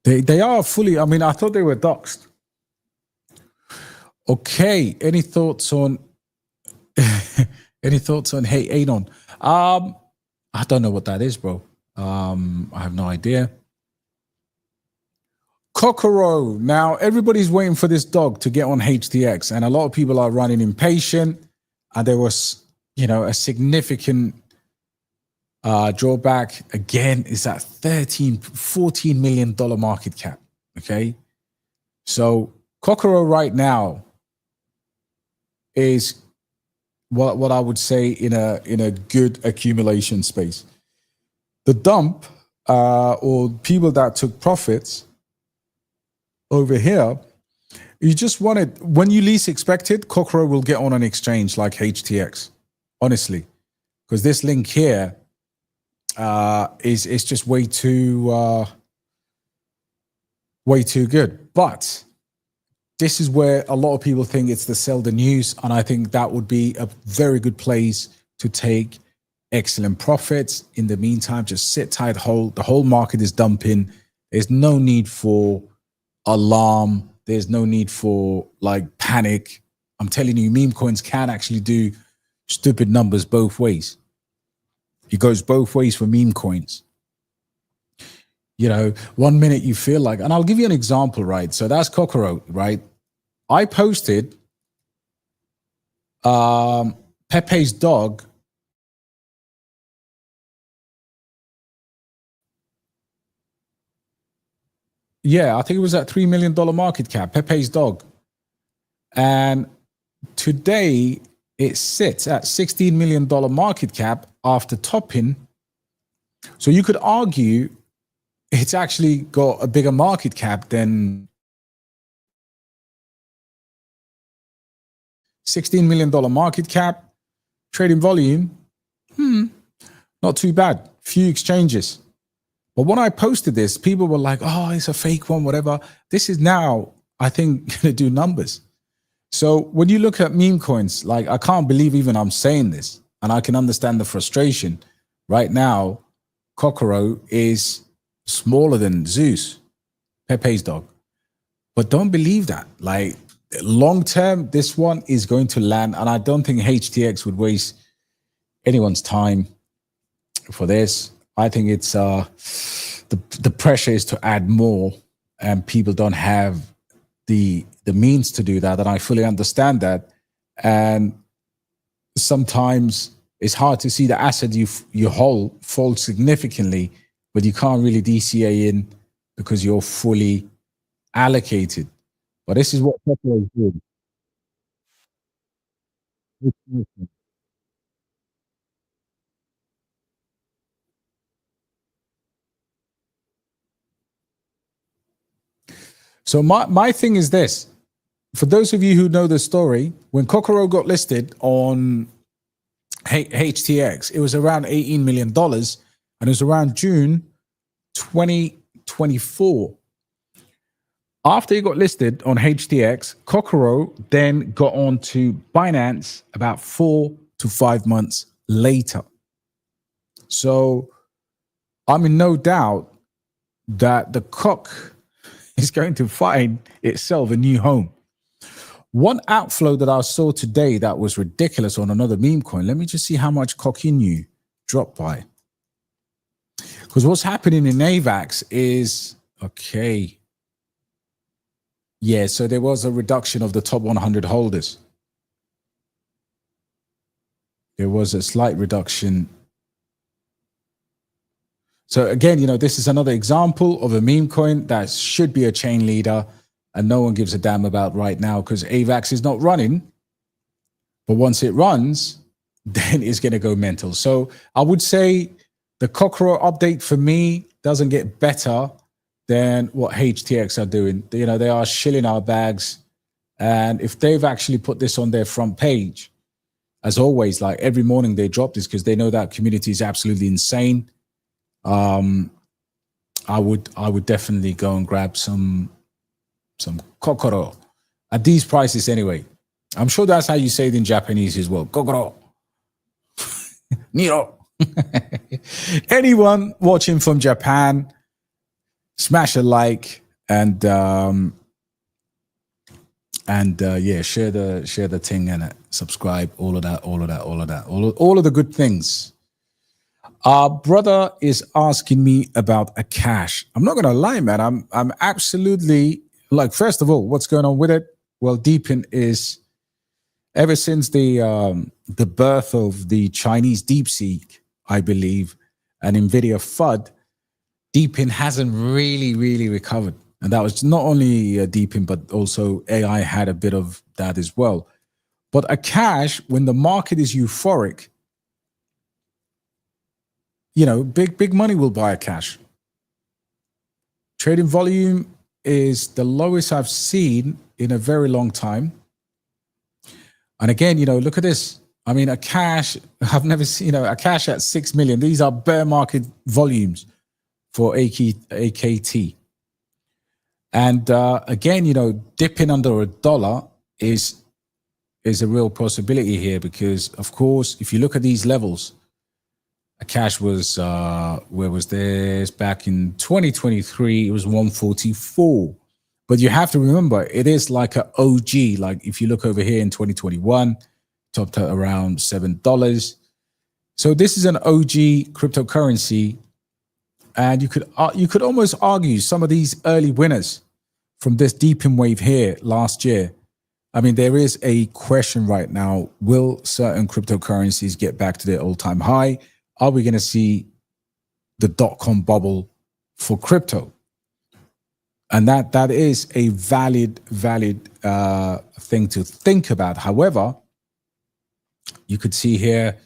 Speaker 1: They are fully, I thought they were doxed. Okay, any thoughts on Hey Anon? I don't know what that is, bro. I have no idea. Cocoro. Now, everybody's waiting for this dog to get on HTX, and a lot of people are running impatient. And there was, a significant drawback. Again, is that $14 million market cap. Okay. So Cocoro right now is what I would say in a good accumulation space. The dump or people that took profits over here You just want it when you least expect it. Cocoro will get on an exchange like HTX, honestly, because this link here is just way too good. But this is where a lot of people think it's the sell the news, and I think that would be a very good place to take excellent profits. In the meantime, just sit tight, hold. The whole market is dumping. There's no need for alarm. There's no need for like panic. I'm telling you, meme coins can actually do stupid numbers both ways. It goes both ways for meme coins. You know, 1 minute you feel like, and I'll give you an example, right? So that's Cocoro, right? I posted Pepe's dog. Yeah, I think it was at $3 million market cap, Pepe's dog. And today it sits at $16 million market cap after topping. So you could argue it's actually got a bigger market cap than $16 million market cap, trading volume, not too bad, few exchanges. But when I posted this, people were like, oh, it's a fake one, whatever. This is now, I think, going to do numbers. So when you look at meme coins, like I can't believe even I'm saying this, and I can understand the frustration. Right now, Cocoro is smaller than Zeus, Pepe's dog. But don't believe that. Like long term, this one is going to land, and I don't think HTX would waste anyone's time for this. I think it's the pressure is to add more, and people don't have the means to do that, and I fully understand that. And sometimes it's hard to see the asset you hold fall significantly, but you can't really DCA in because you're fully allocated. But this is what Cocoro is doing. So my thing is this. For those of you who know the story, when Cocoro got listed on HTX, it was around $18 million, and it was around June 2024. After it got listed on HTX, Cocoro then got on to Binance about 4 to 5 months later. So I'm in no doubt that the cock is going to find itself a new home. One outflow that I saw today that was ridiculous on another meme coin. Let me just see how much Coquinu dropped by. Because what's happening in AVAX is, okay. Yeah, so there was a reduction of the top 100 holders. There was a slight reduction. So again, you know, this is another example of a meme coin that should be a chain leader, and no one gives a damn about right now because AVAX is not running. But once it runs, then it's going to go mental. So I would say the Cocoro update for me doesn't get better than what HTX are doing. You know, they are shilling our bags. And if they've actually put this on their front page, as always, like every morning they drop this because they know that community is absolutely insane. I would definitely go and grab some Cocoro at these prices anyway. I'm sure that's how you say it in Japanese as well. Cocoro. Niro. Anyone watching from Japan, smash a like and yeah, share the thing and subscribe, all of that, all of the good things. Our brother is asking me about a cash. I'm not gonna lie, man. I'm absolutely like, first of all, what's going on with it? Well, Deepin is, ever since the birth of the Chinese DeepSeek, I believe, and NVIDIA FUD, Deepin hasn't really recovered. And that was not only Deepin, but also AI had a bit of that as well. But a cash, when the market is euphoric, you know, big money will buy a cash. Trading volume is the lowest I've seen in a very long time. And again, look at this. I mean, a cash, I've never seen, a cash at 6 million. These are bear market volumes for AKT. And again, dipping under $1 is a real possibility here because, of course, if you look at these levels, a cash was, where was this? Back in 2023, it was 144. But you have to remember, it is like an OG. Like if you look over here in 2021, topped at around $7. So this is an OG cryptocurrency. And you could almost argue some of these early winners from this deepen wave here last year. I mean, there is a question right now. Will certain cryptocurrencies get back to their all-time high? Are we going to see the dot-com bubble for crypto? And that is a valid thing to think about. However, you could see here,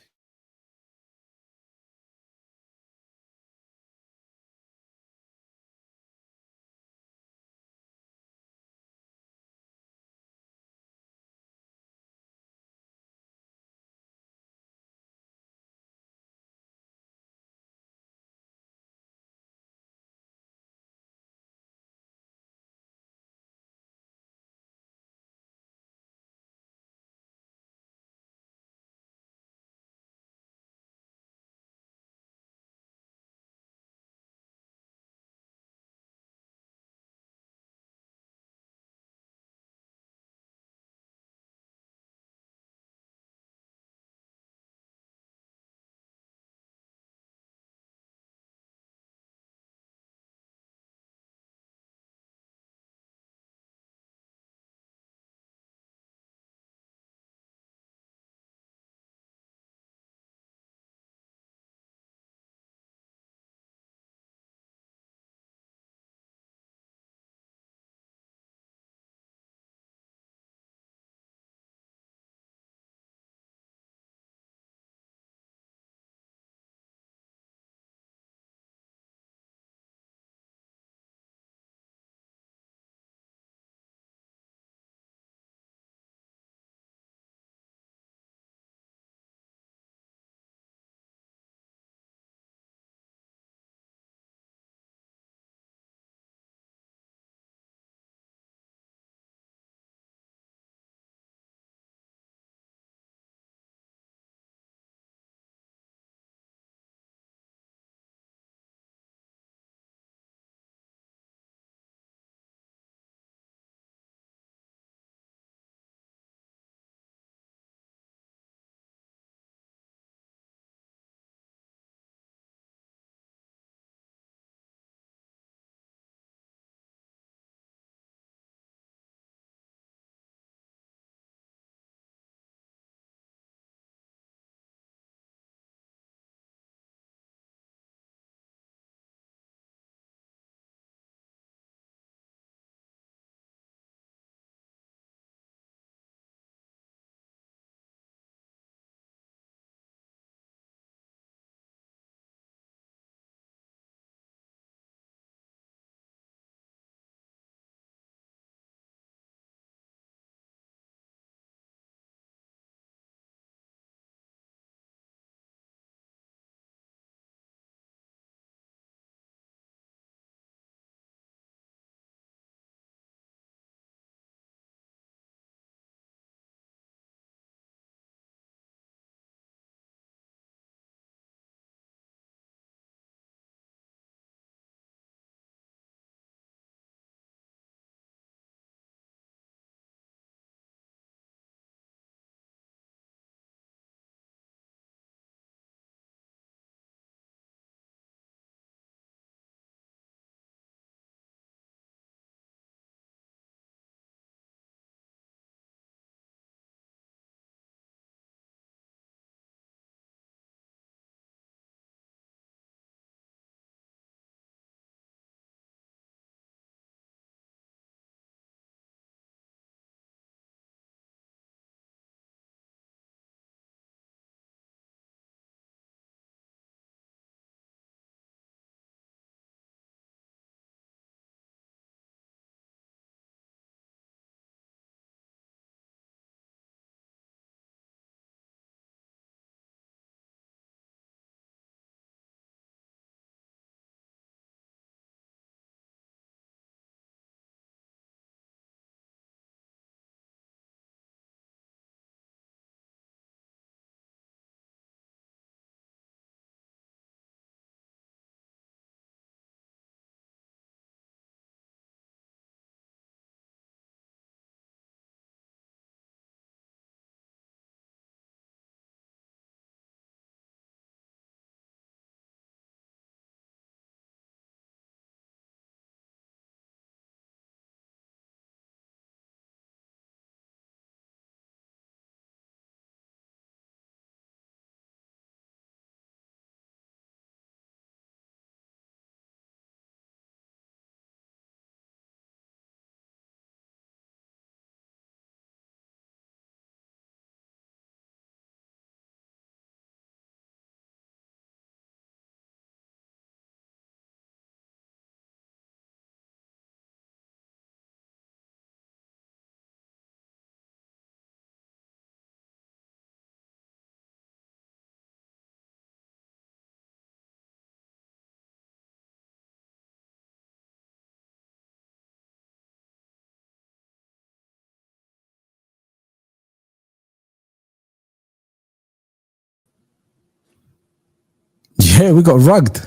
Speaker 1: Yeah, we got rugged.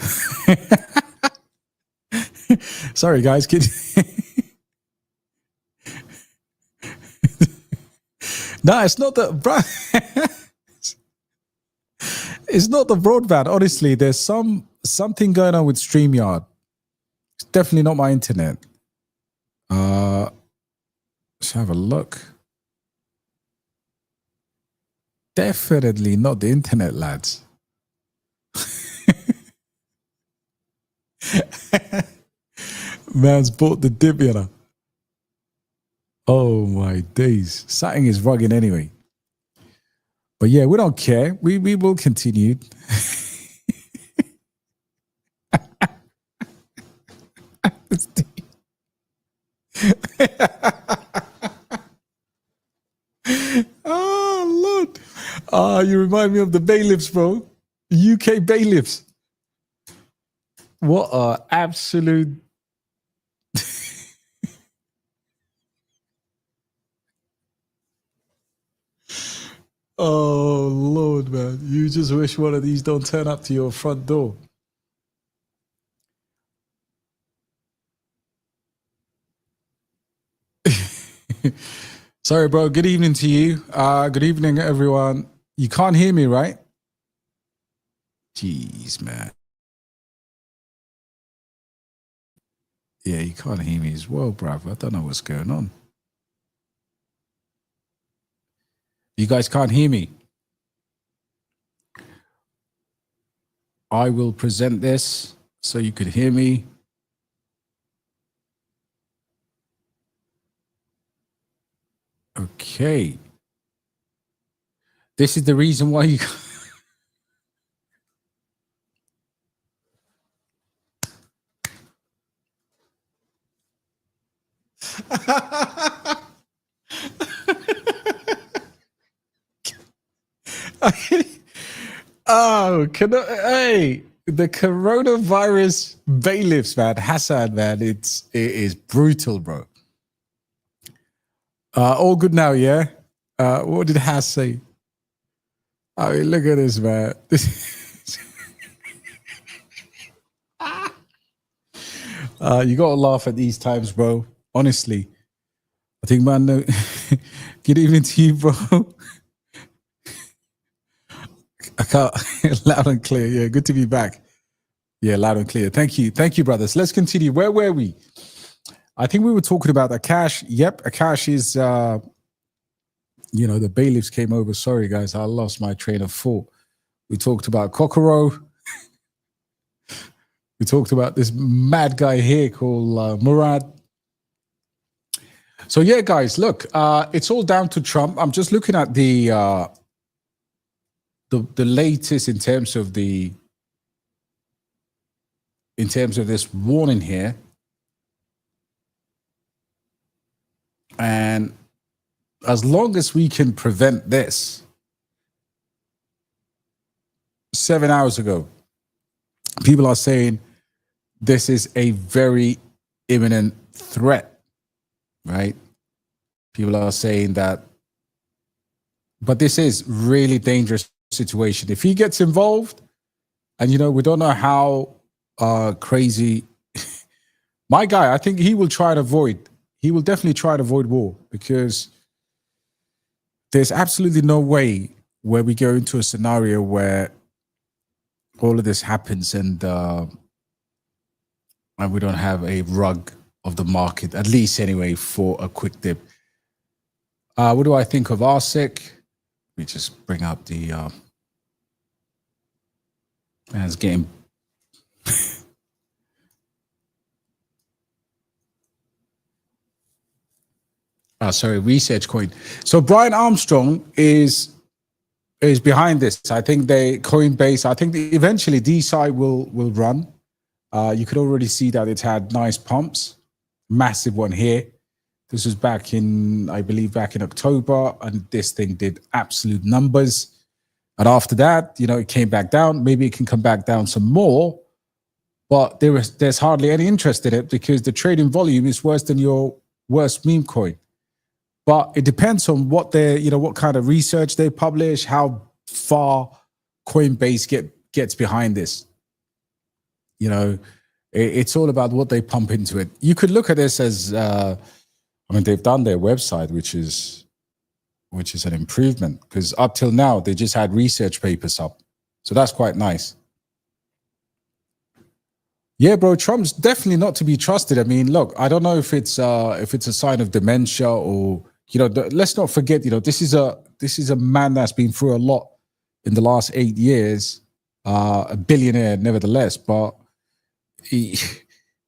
Speaker 1: Sorry, guys. No, it's not the it's not the broadband. Honestly, there's something going on with StreamYard. It's definitely not my internet. Let's have a look. Definitely not the internet, lads. Man's bought the dip, you know. Oh my days. Something is rugging anyway. But yeah, we don't care. We will continue. Oh Lord. You remind me of the bailiffs, bro. UK bailiffs. What a absolute oh Lord, man. You just wish one of these don't turn up to your front door. Sorry, bro. Good evening to you. Good evening, everyone. You can't hear me, right? Jeez, man. Yeah, you can't hear me as well, bruv. I don't know what's going on. You guys can't hear me. I will present this so you could hear me. Okay. This is the reason why you... Oh, hey, the coronavirus bailiffs, man, Hassan, man, it is brutal, bro. All good now, yeah. What did Hass say? I mean, look at this, man. You gotta laugh at these times, bro. Honestly, I think, man. No, good evening to you, bro. I can't. Loud and clear. Yeah, good to be back. Yeah, loud and clear. Thank you, brothers. Let's continue. Where were we? I think we were talking about Akash. Yep, Akash is. The bailiffs came over. Sorry, guys, I lost my train of thought. We talked about Cocoro. We talked about this mad guy here called Murad. So yeah, guys, look, it's all down to Trump. I'm just looking at the latest in terms of this warning here, and as long as we can prevent this, 7 hours ago, people are saying this is a very imminent threat, right? People are saying that, but this is really dangerous situation. If he gets involved, and we don't know how crazy, my guy, I think he will definitely try to avoid war, because there's absolutely no way where we go into a scenario where all of this happens and we don't have a rug of the market, at least anyway, for a quick dip. What do I think of RSEC? Let me just bring up the... man, it's getting... Research Coin. So Brian Armstrong is behind this. I think Coinbase, I think eventually DeSci will run. You could already see that it's had nice pumps. Massive one here. This was back in October, and this thing did absolute numbers. And after that, it came back down. Maybe it can come back down some more, but there's hardly any interest in it because the trading volume is worse than your worst meme coin. But it depends on what what kind of research they publish, how far Coinbase gets behind this. It's all about what they pump into it. You could look at this as, I mean, they've done their website, which is an improvement, because up till now they just had research papers up, so that's quite nice. Yeah, bro, Trump's definitely not to be trusted. I mean, look, I don't know if it's a sign of dementia or, let's not forget, this is a man that's been through a lot in the last 8 years, a billionaire nevertheless, but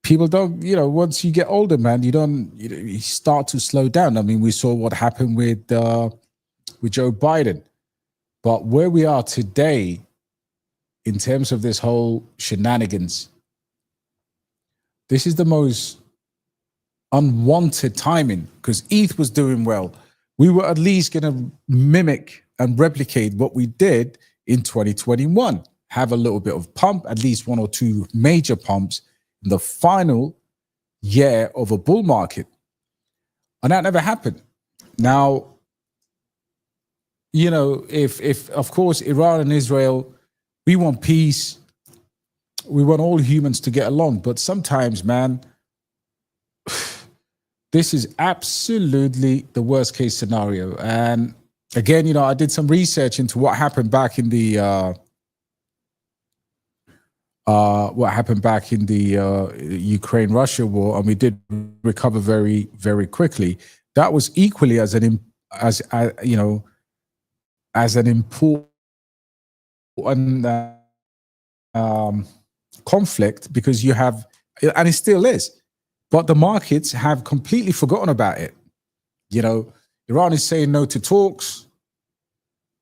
Speaker 1: people don't, once you get older, man, you start to slow down. I mean, we saw what happened with Joe Biden, but where we are today in terms of this whole shenanigans, this is the most unwanted timing, because ETH was doing well. We were at least going to mimic and replicate what we did in 2021. Have a little bit of pump, at least 1 or 2 major pumps in the final year of a bull market. And that never happened. Now, if of course, Iran and Israel, we want peace. We want all humans to get along. But sometimes, man, this is absolutely the worst case scenario. And again, I did some research into what happened back in the Ukraine-Russia war, and we did recover very, very quickly. That was equally as an important conflict, because you have, and it still is, but the markets have completely forgotten about it. Iran is saying no to talks,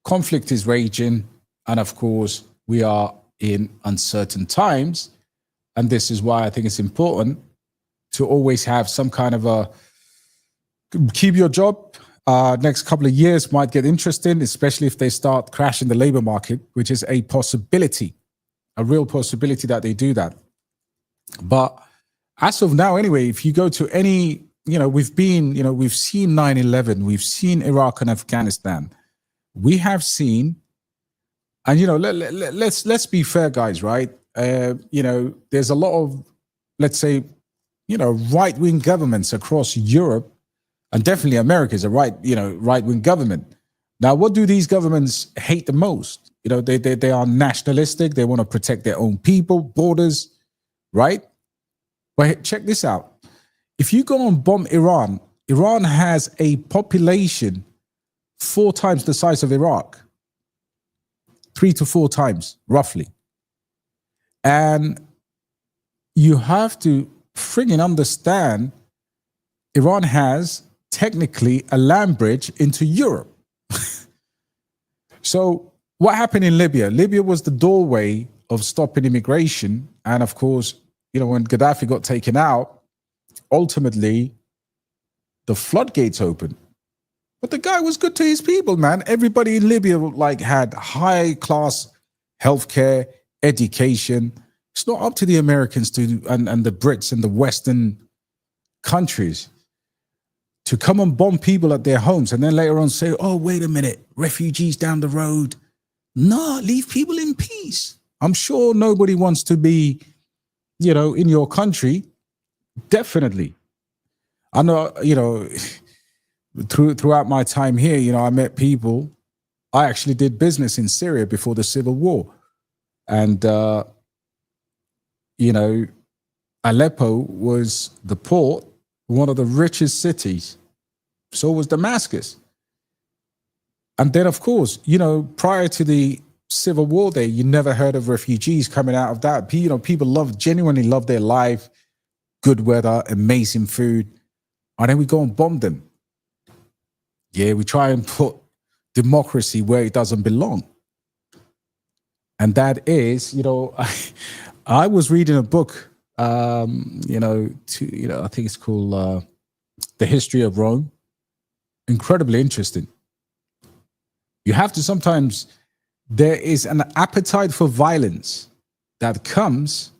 Speaker 1: conflict is raging, and of course we are in uncertain times. And this is why I think it's important to always have some kind of a keep your job. Next couple of years might get interesting, especially if they start crashing the labor market, which is a possibility, a real possibility that they do that. But as of now, anyway, if you go to any, we've seen 9/11, we've seen Iraq and Afghanistan, we have seen, and let's be fair, guys, right? There's a lot of, let's say, right-wing governments across Europe, and definitely America is a right-wing government. Now, what do these governments hate the most? They are nationalistic. They want to protect their own people, borders, right? But check this out. If you go and bomb Iran, Iran has a population 4 times the size of Iraq. 3 to 4 times, roughly. And you have to friggin' understand, Iran has technically a land bridge into Europe. So what happened in Libya? Libya was the doorway of stopping immigration. And of course, when Gaddafi got taken out, ultimately the floodgates opened. But the guy was good to his people, man. Everybody in Libya had high class healthcare, education. It's not up to the Americans and the Brits and the Western countries to come and bomb people at their homes and then later on say, oh, wait a minute, refugees down the road. No, leave people in peace. I'm sure nobody wants to be, in your country. Definitely. I know, throughout my time here, I met people. I actually did business in Syria before the civil war. And, Aleppo was the port, one of the richest cities. So was Damascus. And then, of course, prior to the civil war there, you never heard of refugees coming out of that. People genuinely love their life, good weather, amazing food. And then we go and bomb them. Yeah, we try and put democracy where it doesn't belong. And that is, I was reading a book, I think it's called The History of Rome. Incredibly interesting. You have to sometimes, there is an appetite for violence that comes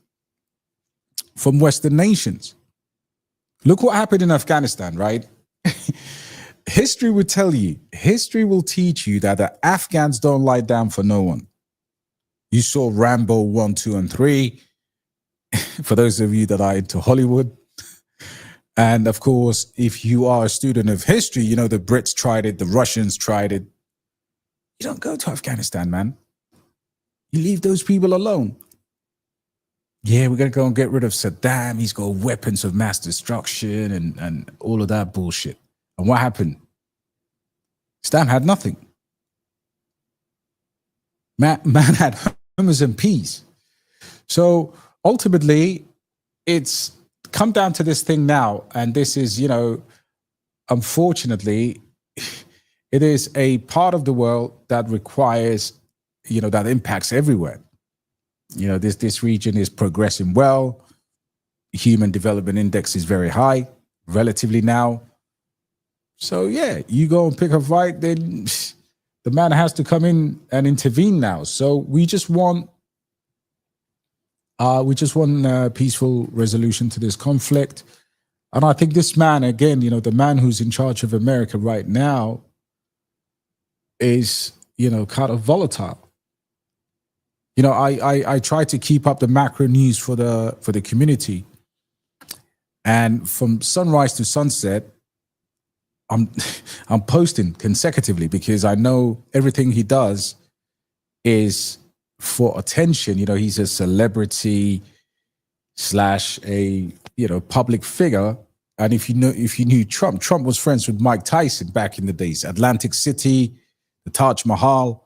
Speaker 1: from Western nations. Look what happened in Afghanistan, right? History will teach you that the Afghans don't lie down for no one. You saw Rambo 1, 2, and 3. for those of you that are into Hollywood. And of course, if you are a student of history, you know the Brits tried it, the Russians tried it. You don't go to Afghanistan, man. You leave those people alone. Yeah, we're going to go and get rid of Saddam. He's got weapons of mass destruction and all of that bullshit. And what happened? Saddam had nothing. Man had hummus and peas. So ultimately, it's come down to this thing now. And this is, you know, unfortunately, it is a part of the world that requires, you know, that impacts everywhere. You know, this region is progressing well. Human Development Index is very high, relatively now. So yeah, you go and pick a fight, then the man has to come in and intervene now. So we just want a peaceful resolution to this conflict. And I think this man, again, you know, the man who's in charge of America right now is, you know, kind of volatile. You know, I try to keep up the macro news for the community, and from sunrise to sunset, I'm posting consecutively because I know everything he does is for attention. You know, he's a celebrity / a, you know, public figure. And if you knew Trump was friends with Mike Tyson back in the days, Atlantic City, the Taj Mahal.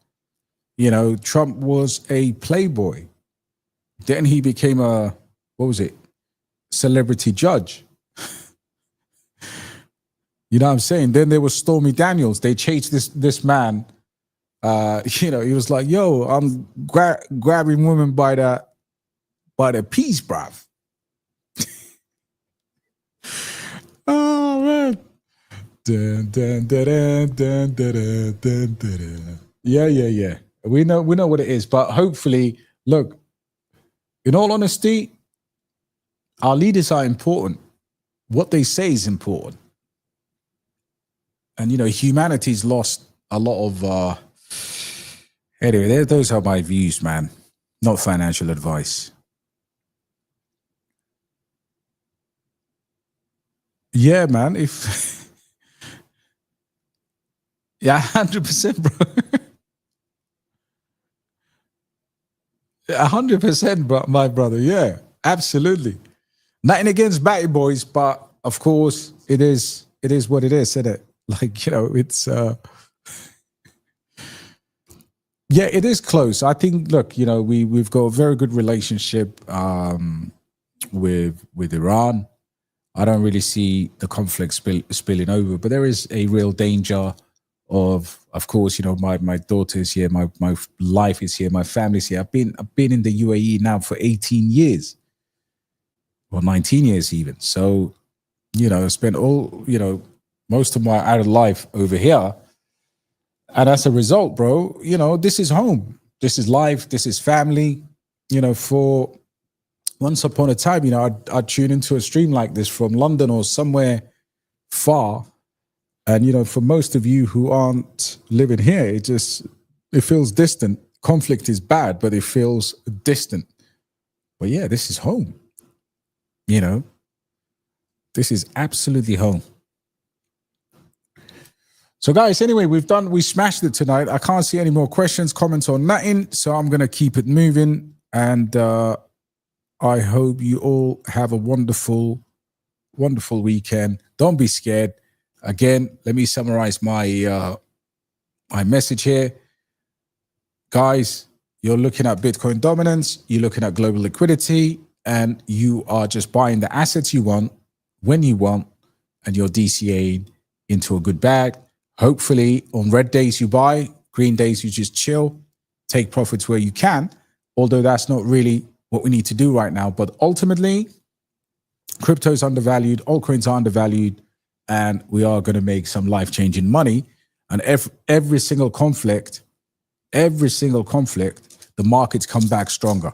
Speaker 1: You know, Trump was a playboy. Then he became a, what was it? Celebrity judge. You know what I'm saying? Then there was Stormy Daniels. They chased this man. You know, he was like, yo, I'm grabbing women by the piece, bruv. Oh, man. Dun, dun, dun, dun, dun, dun, dun, dun. Yeah. We know what it is, but hopefully, look, in all honesty, our leaders are important. What they say is important. And, you know, humanity's lost a lot of, anyway, those are my views, man. Not financial advice. Yeah, man, if... yeah, 100%, bro. 100%, bro, my brother. Yeah, absolutely. Nothing against Batty Boys, but of course, it is what it is, isn't it? Like, you know, it's yeah, it is close. I think, look, you know, we've got a very good relationship with Iran. I don't really see the conflict spilling over, but there is a real danger of course, you know, my daughter's here, my life is here, my family's here. I've been in the UAE now for 18 years, or 19 years even. So, you know, I spent most of my adult life over here. And as a result, bro, you know, this is home. This is life. This is family. You know, for once upon a time, you know, I'd tune into a stream like this from London or somewhere far. And, you know, for most of you who aren't living here, it feels distant. Conflict is bad, but it feels distant. But yeah, this is home. You know, this is absolutely home. So guys, anyway, we smashed it tonight. I can't see any more questions, comments, or nothing. So I'm going to keep it moving. And I hope you all have a wonderful, wonderful weekend. Don't be scared. Again, let me summarize my my message here. Guys, you're looking at Bitcoin dominance, you're looking at global liquidity, and you are just buying the assets you want, when you want, and you're DCAing into a good bag. Hopefully, on red days you buy, green days you just chill, take profits where you can, although that's not really what we need to do right now. But ultimately, crypto is undervalued, altcoins are undervalued, and we are going to make some life-changing money. And every single conflict, the markets come back stronger.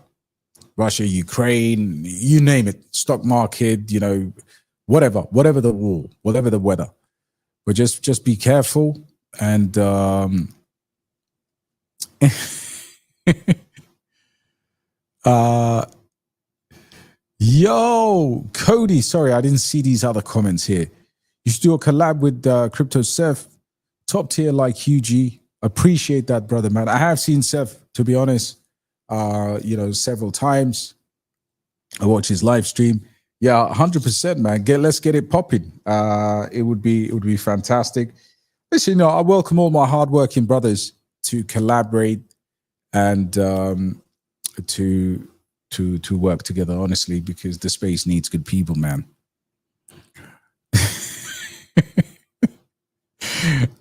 Speaker 1: Russia, Ukraine, you name it, stock market, you know, whatever the war, whatever the weather. But just be careful and Yo, Cody. Sorry, I didn't see these other comments here. You should do a collab with Crypto Seth. Top tier like Hughie. Appreciate that, brother, man. I have seen Seth, to be honest, several times. I watch his live stream. Yeah, 100%, man. Let's get it popping. It would be fantastic. Listen, I welcome all my hardworking brothers to collaborate and to work together, honestly, because the space needs good people, man.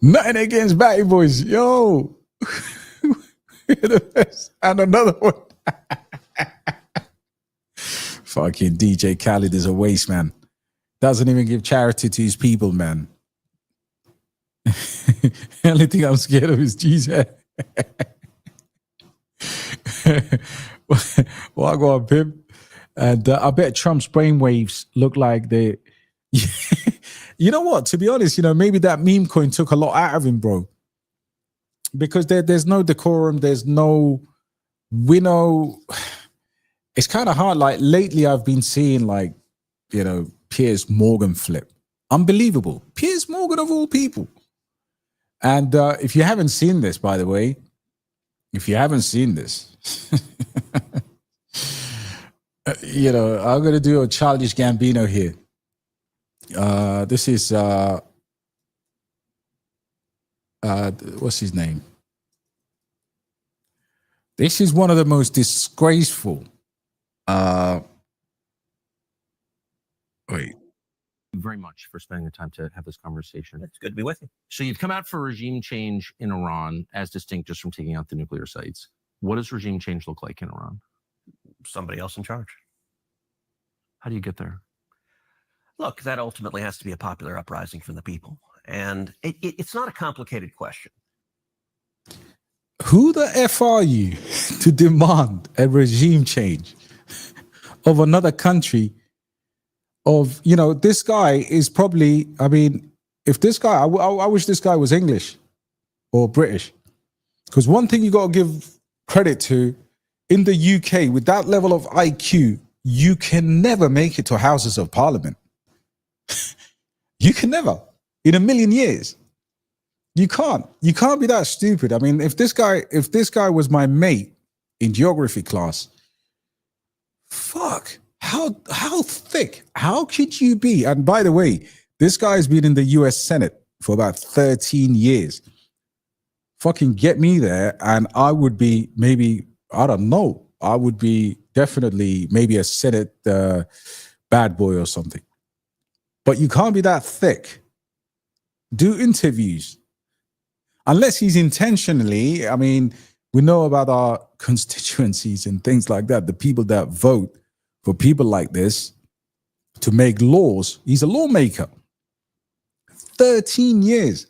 Speaker 1: Nothing against Batty Boys, yo. And another one. Fucking DJ Khaled is a waste, man. Doesn't even give charity to his people, man. The only thing I'm scared of is Jesus. Well, I go on, Pim. And I bet Trump's brainwaves look like they... You know what? To be honest, maybe that meme coin took a lot out of him, bro. Because there's no decorum. There's no... It's kind of hard. Like, lately I've been seeing, like, Piers Morgan flip. Unbelievable. Piers Morgan of all people. And if you haven't seen this, by the way, I'm going to do a childish Gambino here. This is, what's his name? This is one of the most disgraceful. Wait.
Speaker 4: Very much for spending the time to have this conversation.
Speaker 5: It's good to be with you.
Speaker 4: So you've come out for regime change in Iran, as distinct just from taking out the nuclear sites. What does regime change look like in Iran?
Speaker 5: Somebody else in charge.
Speaker 4: How do you get there?
Speaker 5: Look, that ultimately has to be a popular uprising from the people. And it's not a complicated question.
Speaker 1: Who the F are you to demand a regime change of another country? This guy is probably, if this guy, I wish this guy was English or British. Because one thing you got to give credit to, in the UK, with that level of IQ, you can never make it to Houses of Parliament. You can never, in a million years. You can't be that stupid. If this guy was my mate in geography class, fuck. How thick? How could you be? And by the way, this guy's been in the US Senate for about 13 years. Fucking get me there, and I would be maybe, I don't know, I would be definitely maybe a Senate bad boy or something. But you can't be that thick. Do interviews. Unless he's intentionally, we know about our constituencies and things like that, the people that vote for people like this to make laws. He's a lawmaker. 13 years.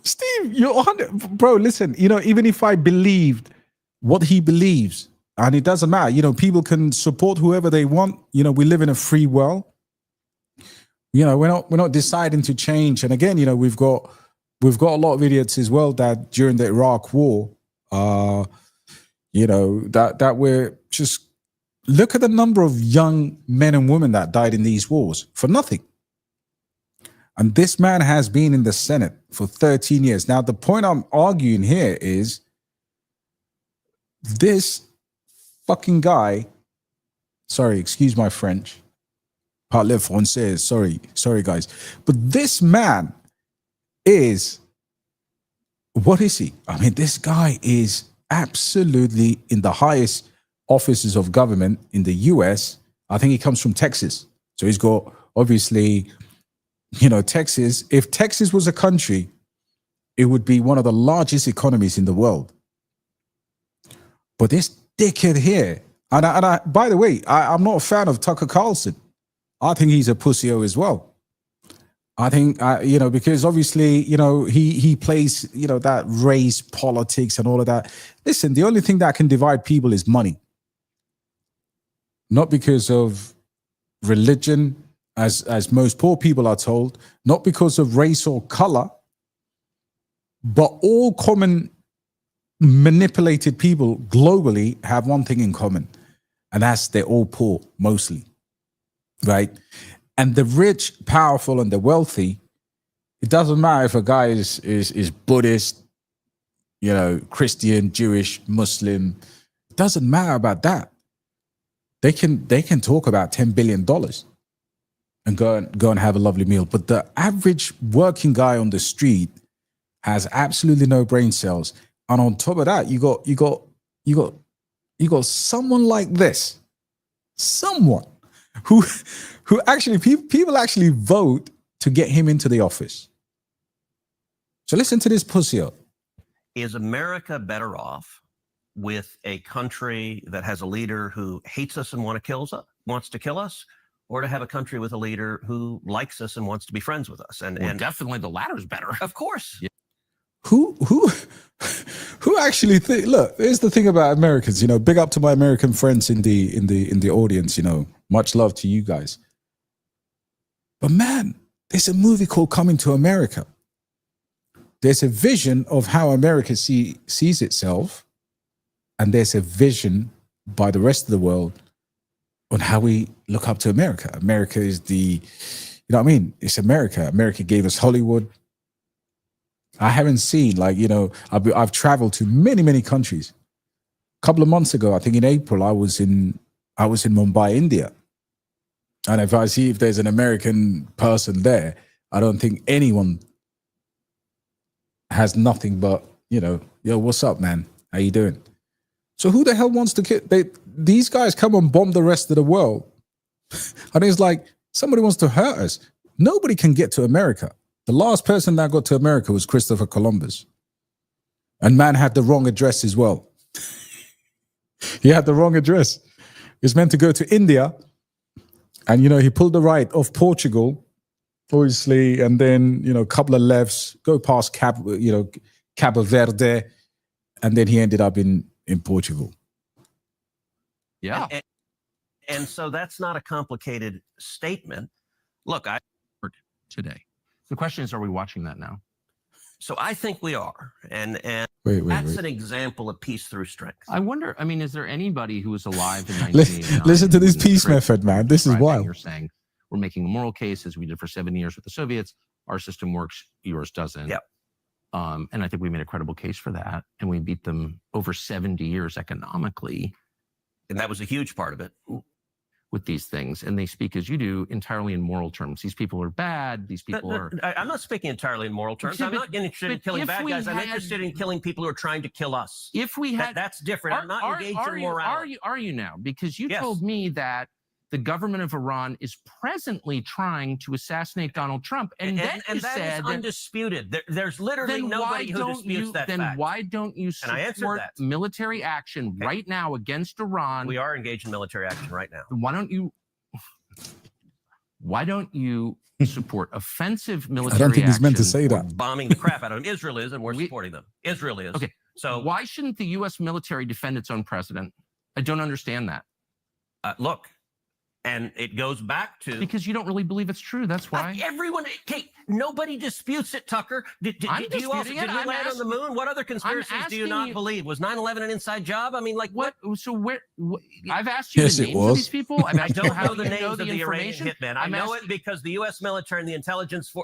Speaker 1: Steve, you're on it. Bro, listen, even if I believed what he believes, and it doesn't matter, people can support whoever they want. We live in a free world. We're not deciding to change. And again, we've got a lot of idiots as well that during the Iraq War, that we're just, look at the number of young men and women that died in these wars for nothing. And this man has been in the Senate for 13 years. Now, the point I'm arguing here is this fucking guy, sorry, excuse my French, parlez français, sorry guys, but this man is, what is he? This guy is absolutely in the highest offices of government in the US. I think he comes from Texas. So he's got, obviously, Texas. If Texas was a country, it would be one of the largest economies in the world. But this dickhead here, and I by the way, I'm not a fan of Tucker Carlson. I think he's a pussy-o as well. I think, because obviously, he plays, that race politics and all of that. Listen, the only thing that can divide people is money. Not because of religion, as most poor people are told, not because of race or color, but all common manipulated people globally have one thing in common, and that's they're all poor, mostly, right? And the rich, powerful, and the wealthy, it doesn't matter if a guy is Buddhist, you know, Christian, Jewish, Muslim. It doesn't matter about that. They can talk about $10 billion and go and have a lovely meal. But the average working guy on the street has absolutely no brain cells. And on top of that, you got someone like this, someone who actually people actually vote to get him into the office. So listen to this pussy up.
Speaker 5: Is America better off with a country that has a leader who hates us and wants to kill us, or to have a country with a leader who likes us and wants to be friends with us? And
Speaker 4: definitely the latter is better.
Speaker 5: Of course.
Speaker 4: Yeah.
Speaker 1: Who actually think? Look, here's the thing about Americans. You know, big up to my American friends in the audience. You know, much love to you guys. But man, there's a movie called Coming to America. There's a vision of how America sees itself, and there's a vision by the rest of the world on how we look up to America. America is you know what I mean? It's America. America gave us Hollywood. I haven't seen, like, you know, I've traveled to many countries. A couple of months ago, I think in April, I was in Mumbai, India. And if I see if there's an American person there, I don't think anyone has nothing but, you know, yo, what's up, man? How you doing? So who the hell wants to kill? These guys come and bomb the rest of the world. And it's like, somebody wants to hurt us. Nobody can get to America. The last person that got to America was Christopher Columbus. And man had the wrong address as well. He had the wrong address. He was meant to go to India. And, you know, he pulled the right off Portugal, obviously, and then, you know, a couple of lefts, go past Cabo Verde, and then he ended up in Portugal.
Speaker 4: Yeah.
Speaker 5: And so that's not a complicated statement. Look,
Speaker 4: today. The question is, are we watching that now?
Speaker 5: So I think we are. And
Speaker 1: wait.
Speaker 5: an example of peace through strength.
Speaker 4: I wonder, I mean, is there anybody who was alive in 1989?
Speaker 1: Listen to this peace method, man. This is wild.
Speaker 4: You're saying we're making a moral case, as we did for 7 years with the Soviets. Our system works, yours doesn't.
Speaker 5: Yep.
Speaker 4: And I think we made a credible case for that. And we beat them over 70 years economically.
Speaker 5: And that was a huge part of it.
Speaker 4: With these things, and they speak, as you do, entirely in moral terms. These people are bad. These people are.
Speaker 5: I'm not speaking entirely in moral terms. I'm not interested in killing bad guys. I'm interested in killing people who are trying to kill us.
Speaker 4: If we had,
Speaker 5: that's different. I'm not engaged in morality.
Speaker 4: Are you now? Because you told me that the government of Iran is presently trying to assassinate Donald Trump, and then you
Speaker 5: that
Speaker 4: said
Speaker 5: is undisputed. There's literally nobody who disputes that fact.
Speaker 4: Then why don't you support military action right now against Iran?
Speaker 5: We are engaged in military action right now.
Speaker 4: Why don't you support offensive military action?
Speaker 1: I don't think he's meant to say that.
Speaker 5: We're bombing the crap out of them. Israel is, and we're supporting them. Israel is.
Speaker 4: Okay. So why shouldn't the U.S. military defend its own president? I don't understand that.
Speaker 5: Look. And it goes back to...
Speaker 4: Because you don't really believe it's true, that's why.
Speaker 5: Everyone... Kate, nobody disputes it, Tucker. Did you land on the moon? What other conspiracies do you not believe? Was 9/11 an inside job? I mean, like, what?
Speaker 4: So what I've asked you the names of these people.
Speaker 5: I don't know the names of the Iranian hitmen. I know it because the U.S. military and the intelligence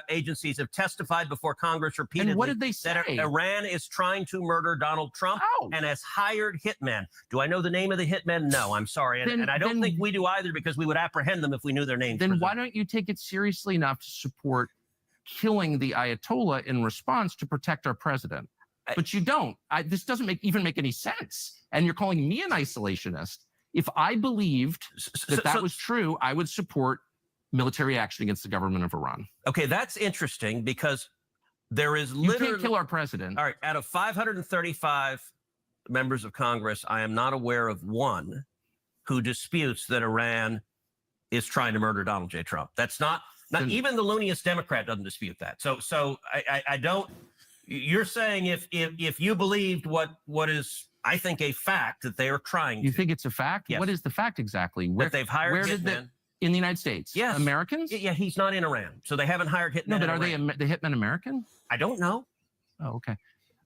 Speaker 5: agencies have testified before Congress repeatedly.
Speaker 4: And what did they say?
Speaker 5: That Iran is trying to murder Donald Trump and has hired hitmen. Do I know the name of the hitmen? No, I'm sorry. And I don't think we do either, because we would apprehend them if we knew their names.
Speaker 4: Then why don't you take it seriously enough to support killing the Ayatollah in response to protect our president? But you don't. This doesn't even make any sense. And you're calling me an isolationist. If I believed that was true, I would support military action against the government of Iran.
Speaker 5: Okay, that's interesting, because there is literally...
Speaker 4: You can't kill our president.
Speaker 5: All right, out of 535 members of Congress, I am not aware of one who disputes that Iran is trying to murder Donald J. Trump. That's not even the looniest Democrat doesn't dispute that. So I don't. You're saying if you believed what is, I think, a fact that they are trying.
Speaker 4: You think it's a fact?
Speaker 5: Yes.
Speaker 4: What is the fact exactly?
Speaker 5: That they've hired hitmen
Speaker 4: in the United States?
Speaker 5: Yes.
Speaker 4: Americans?
Speaker 5: Yeah, he's not in Iran, so they haven't hired hitmen.
Speaker 4: No, but are they the hitmen American?
Speaker 5: I don't know.
Speaker 4: Oh, okay.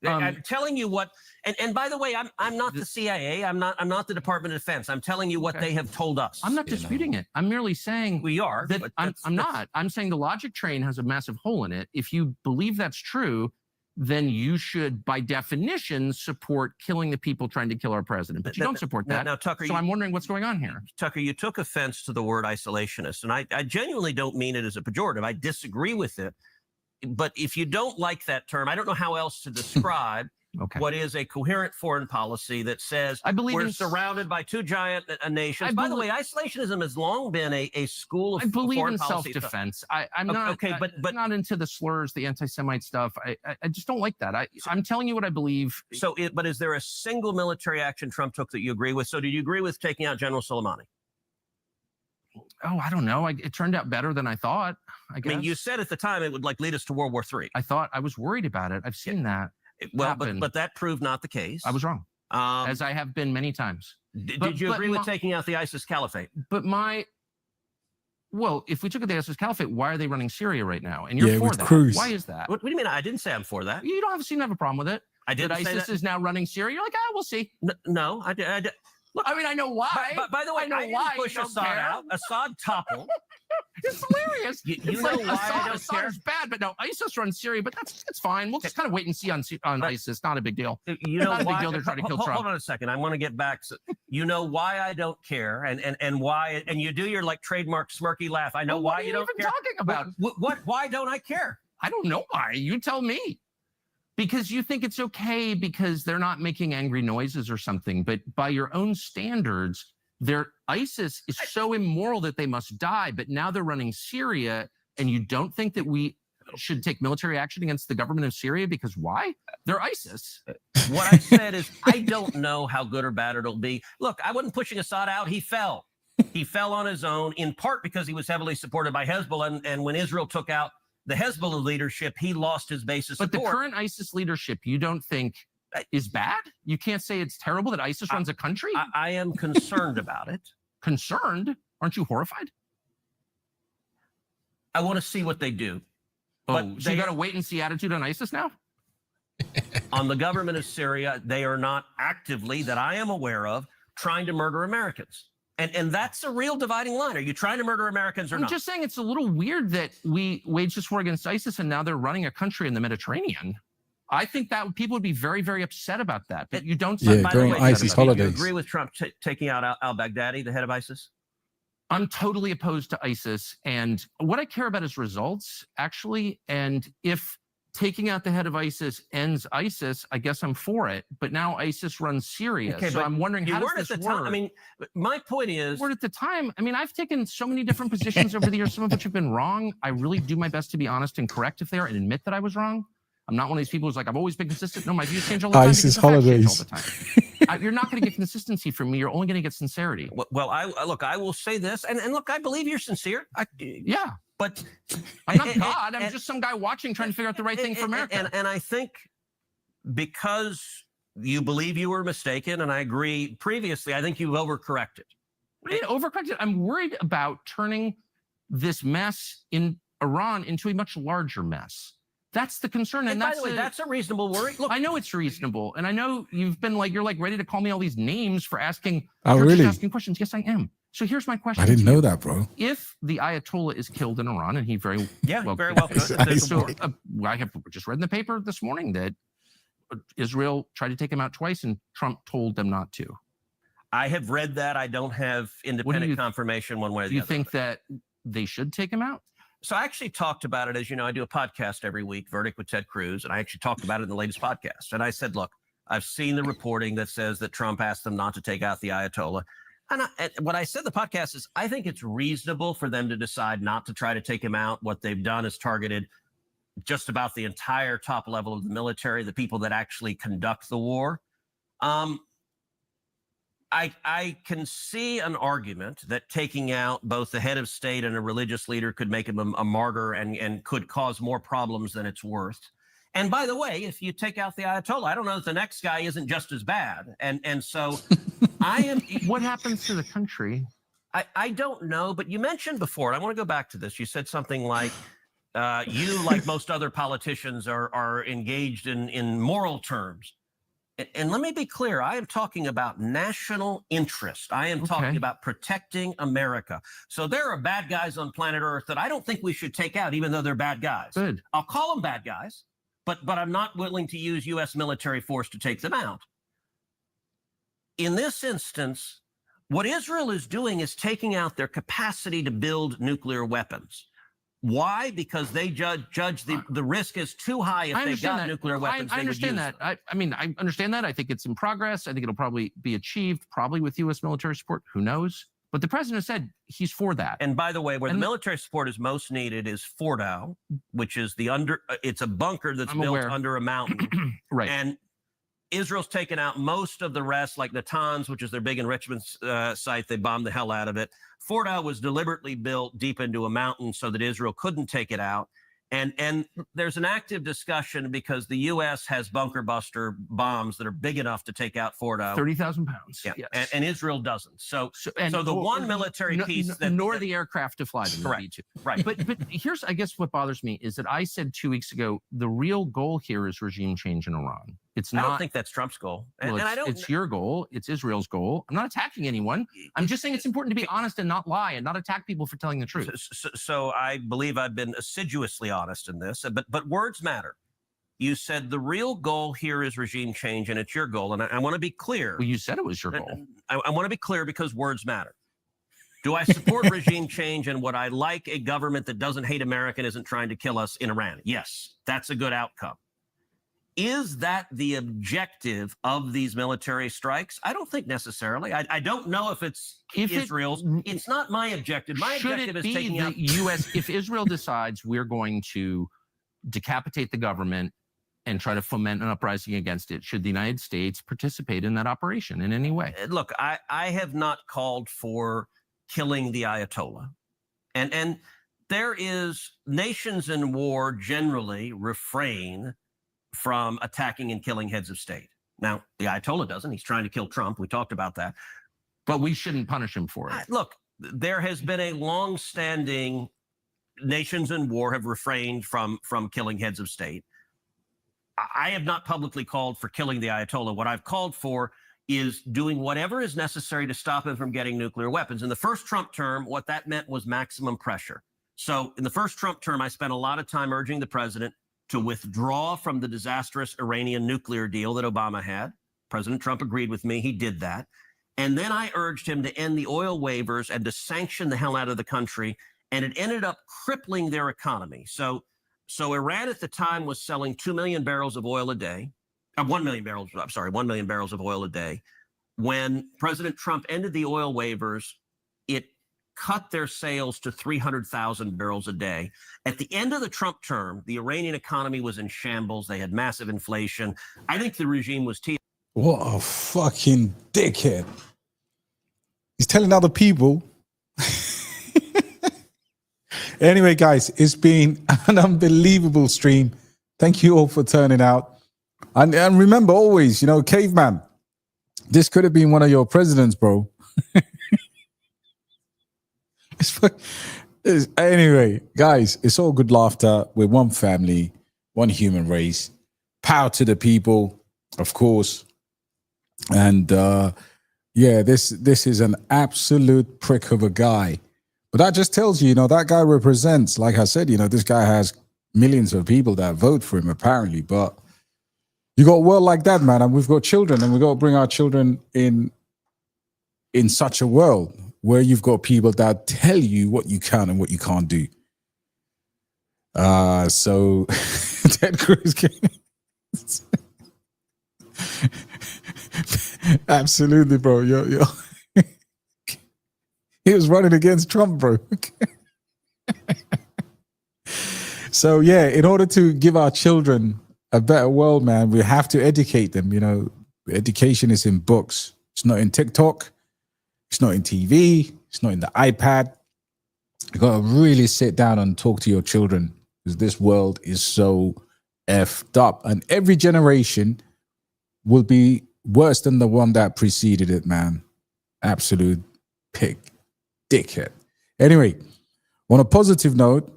Speaker 5: I'm telling you what, and by the way, I'm not the CIA. I'm not the Department of Defense. I'm telling you what they have told us.
Speaker 4: I'm not disputing it. I'm merely saying
Speaker 5: we are.
Speaker 4: that I'm not. I'm saying the logic train has a massive hole in it. If you believe that's true, then you should, by definition, support killing the people trying to kill our president. But you don't support that.
Speaker 5: Now, Tucker,
Speaker 4: so I'm wondering what's going on here.
Speaker 5: Tucker, you took offense to the word isolationist, and I genuinely don't mean it as a pejorative. I disagree with it. But if you don't like that term, I don't know how else to describe what is a coherent foreign policy that says we're surrounded by two giant nations. By the way, isolationism has long been a school of foreign policy. I believe in self-defense.
Speaker 4: I'm not but not into the slurs, the anti-Semite stuff. I just don't like that. I'm telling you what I believe.
Speaker 5: So, but is there a single military action Trump took that you agree with? So, did you agree with taking out General Soleimani?
Speaker 4: Oh, I don't know. It turned out better than I thought, I guess.
Speaker 5: I mean, you said at the time it would lead us to World War III.
Speaker 4: I was worried about it. I've seen that.
Speaker 5: Well, but that proved not the case.
Speaker 4: I was wrong, as I have been many times.
Speaker 5: Did you agree with taking out the ISIS caliphate?
Speaker 4: Well, if we took out the ISIS caliphate, why are they running Syria right now? And you're for that.
Speaker 1: Cruz.
Speaker 4: Why is that?
Speaker 5: What do you mean? I didn't say I'm for that.
Speaker 4: You don't seem to have a problem with it.
Speaker 5: I didn't say
Speaker 4: ISIS is now running Syria. You're like, we'll see.
Speaker 5: No, I did.
Speaker 4: Look, I mean, I know why.
Speaker 5: But by the way, I know why push Assad out. Assad toppled.
Speaker 4: It's hilarious.
Speaker 5: You know why I don't care?
Speaker 4: Assad's bad, but no, ISIS runs Syria, but that's fine. We'll just kind of wait and see on ISIS. Not a big deal.
Speaker 5: You know
Speaker 4: not
Speaker 5: why?
Speaker 4: A big deal. They're trying to kill Trump.
Speaker 5: Hold on a second. I want to get back. You know why I don't care, and why? And you do your trademark smirky laugh. I know why you don't care.
Speaker 4: What are you even talking about?
Speaker 5: What? Why don't I care?
Speaker 4: I don't know why. You tell me. Because you think it's okay because they're not making angry noises or something, but by your own standards, ISIS is so immoral that they must die. But now they're running Syria, and you don't think that we should take military action against the government of Syria because why? They're ISIS.
Speaker 5: What I said is I don't know how good or bad it'll be. Look, I wasn't pushing Assad out. He fell. He fell on his own, in part because he was heavily supported by Hezbollah, and when Israel took out the Hezbollah leadership, he lost his base of support.
Speaker 4: But the current ISIS leadership, you don't think is bad? You can't say it's terrible that ISIS runs a country?
Speaker 5: I am concerned about it.
Speaker 4: Concerned? Aren't you horrified?
Speaker 5: I want to see what they do.
Speaker 4: But so you got to wait and see attitude on ISIS now?
Speaker 5: On the government of Syria, they are not actively, that I am aware of, trying to murder Americans. And that's a real dividing line. Are you trying to murder Americans or not?
Speaker 4: I'm just saying it's a little weird that we waged this war against ISIS and now they're running a country in the Mediterranean. I think that people would be very, very upset about that. But you don't.
Speaker 1: Going on ISIS holidays.
Speaker 5: Do you agree with Trump taking out al-Baghdadi, the head of ISIS?
Speaker 4: I'm totally opposed to ISIS. And what I care about is results, actually. And if taking out the head of ISIS ends ISIS, I guess I'm for it. But now ISIS runs Syria.
Speaker 5: Okay,
Speaker 4: so I'm wondering how does this work?
Speaker 5: I mean, my point is...
Speaker 4: At the time, I mean, I've taken so many different positions over the years, some of which have been wrong. I really do my best to be honest and correct if they are and admit that I was wrong. I'm not one of these people who's like, I've always been consistent. No, my views change all the time.
Speaker 1: ISIS holidays.
Speaker 4: All the time. You're not going to get consistency from me. You're only going to get sincerity.
Speaker 5: Well, I will say this. And look, I believe you're sincere.
Speaker 4: Yeah.
Speaker 5: But
Speaker 4: I'm not God. I'm just some guy watching, trying to figure out the right thing for America.
Speaker 5: And I think because you believe you were mistaken, and I agree previously, I think you've overcorrected.
Speaker 4: What do you mean overcorrected? I'm worried about turning this mess in Iran into a much larger mess. That's the concern.
Speaker 5: And by the way, that's a reasonable worry.
Speaker 4: Look, I know it's reasonable. And I know you've been like, you're like ready to call me all these names for asking, asking questions. Yes, I am. So here's my question.
Speaker 1: I didn't know that, bro.
Speaker 4: If the Ayatollah is killed in Iran, and he very well
Speaker 5: could.
Speaker 4: So I have just read in the paper this morning that Israel tried to take him out twice, and Trump told them not to.
Speaker 5: I have read that. I don't have independent confirmation one way or the other.
Speaker 4: Do you think that they should take him out?
Speaker 5: So I actually talked about it. As you know, I do a podcast every week, Verdict with Ted Cruz, and I actually talked about it in the latest podcast. And I said, look, I've seen the reporting that says that Trump asked them not to take out the Ayatollah. And what I said in the podcast is I think it's reasonable for them to decide not to try to take him out. What they've done is targeted just about the entire top level of the military, the people that actually conduct the war. I can see an argument that taking out both the head of state and a religious leader could make him a martyr and could cause more problems than it's worth. And by the way, if you take out the Ayatollah, I don't know if the next guy isn't just as bad. And so I am.
Speaker 4: What happens to the country?
Speaker 5: I don't know, but you mentioned before, and I want to go back to this. You said something like, You, like most other politicians, are engaged in moral terms. And let me be clear, I am talking about national interest. I am talking about protecting America. So there are bad guys on planet Earth that I don't think we should take out, even though they're bad guys.
Speaker 4: Good.
Speaker 5: I'll call them bad guys, but I'm not willing to use U.S. military force to take them out. In this instance, what Israel is doing is taking out their capacity to build nuclear weapons. Why? Because they judge the risk as too high if they got nuclear weapons.
Speaker 4: I understand that. I mean, I understand that. I think it's in progress. I think it'll probably be achieved, probably with U.S. military support. Who knows? But the president said he's for that.
Speaker 5: And by the way, where the military support is most needed is Fordow, which is it's a bunker that's built under a mountain.
Speaker 4: Right.
Speaker 5: And Israel's taken out most of the rest, like Natanz, which is their big enrichment site. They bombed the hell out of it. Fordow was deliberately built deep into a mountain so that Israel couldn't take it out. And there's an active discussion because the U.S. has bunker buster bombs that are big enough to take out Fordow.
Speaker 4: 30,000 pounds.
Speaker 5: Yeah,
Speaker 4: yes.
Speaker 5: and Israel doesn't. So the one military piece
Speaker 4: nor the aircraft to fly them.
Speaker 5: Correct. Right.
Speaker 4: But here's, I guess, what bothers me is that I said 2 weeks ago the real goal here is regime change in Iran. It's not.
Speaker 5: I don't think that's Trump's goal.
Speaker 4: Well, it's your goal. It's Israel's goal. I'm not attacking anyone. I'm just saying it's important to be honest and not lie and not attack people for telling the truth.
Speaker 5: So I believe I've been assiduously honest in this, but words matter. You said the real goal here is regime change, and it's your goal. And I want to be clear.
Speaker 4: Well, you said it was your goal.
Speaker 5: I want to be clear because words matter. Do I support regime change, and would I like a government that doesn't hate America and isn't trying to kill us in Iran? Yes, that's a good outcome. Is that the objective of these military strikes? I don't think necessarily. I don't know if it's Israel's. It's not my objective. My objective is taking out
Speaker 4: the U.S. If Israel decides we're going to decapitate the government and try to foment an uprising against it, should the United States participate in that operation in any way?
Speaker 5: Look, I have not called for killing the Ayatollah. And there is nations in war generally refrain from attacking and killing heads of state. Now, the Ayatollah doesn't. He's trying to kill Trump. We talked about that.
Speaker 4: But we shouldn't punish him for it.
Speaker 5: Look, there has been a long-standing nations in war have refrained from killing heads of state. I have not publicly called for killing the Ayatollah. What I've called for is doing whatever is necessary to stop him from getting nuclear weapons. In the first Trump term, what that meant was maximum pressure. So in the first Trump term, I spent a lot of time urging the president to withdraw from the disastrous Iranian nuclear deal that Obama had. President Trump agreed with me. He did that. And then I urged him to end the oil waivers and to sanction the hell out of the country. And it ended up crippling their economy. So Iran at the time was selling 2 million barrels of oil a day. 1 million barrels, I'm sorry, 1 million barrels of oil a day. When President Trump ended the oil waivers, it cut their sales to 300,000 barrels a day. At the end of the Trump term, the Iranian economy was in shambles. They had massive inflation. I think the regime was
Speaker 1: What a fucking dickhead. He's telling other people. Anyway, guys, it's been an unbelievable stream. Thank you all for turning out. And remember always, caveman, this could have been one of your presidents, bro. Anyway, guys, it's all good laughter. We're one family, one human race. Power to the people, of course. And yeah, this is an absolute prick of a guy. But that just tells you, that guy represents, like I said, this guy has millions of people that vote for him, apparently. But you got a world like that, man, and we've got children, and we've got to bring our children in such a world where you've got people that tell you what you can and what you can't do. So Ted Cruz absolutely, bro. Yo. He was running against Trump, bro. So yeah, in order to give our children a better world, man, we have to educate them. Education is in books. It's not in TikTok. It's not in TV. It's not in the iPad. You got to really sit down and talk to your children because this world is so effed up. And every generation will be worse than the one that preceded it, man. Absolute dickhead. Anyway, on a positive note,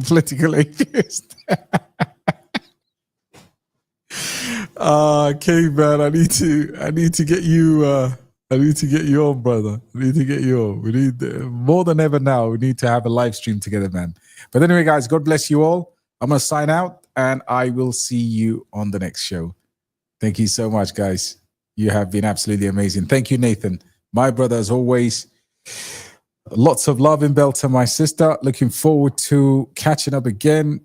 Speaker 1: Political atheist. Okay, man. I need to get you. I need to get you on, brother. I need to get you on. We need more than ever now. We need to have a live stream together, man. But anyway, guys, God bless you all. I'm gonna sign out, and I will see you on the next show. Thank you so much, guys. You have been absolutely amazing. Thank you, Nathan, my brother, as always. Lots of love in Belter, my sister. Looking forward to catching up again.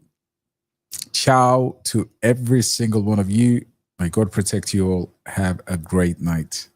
Speaker 1: Ciao to every single one of you. May God protect you all. Have a great night.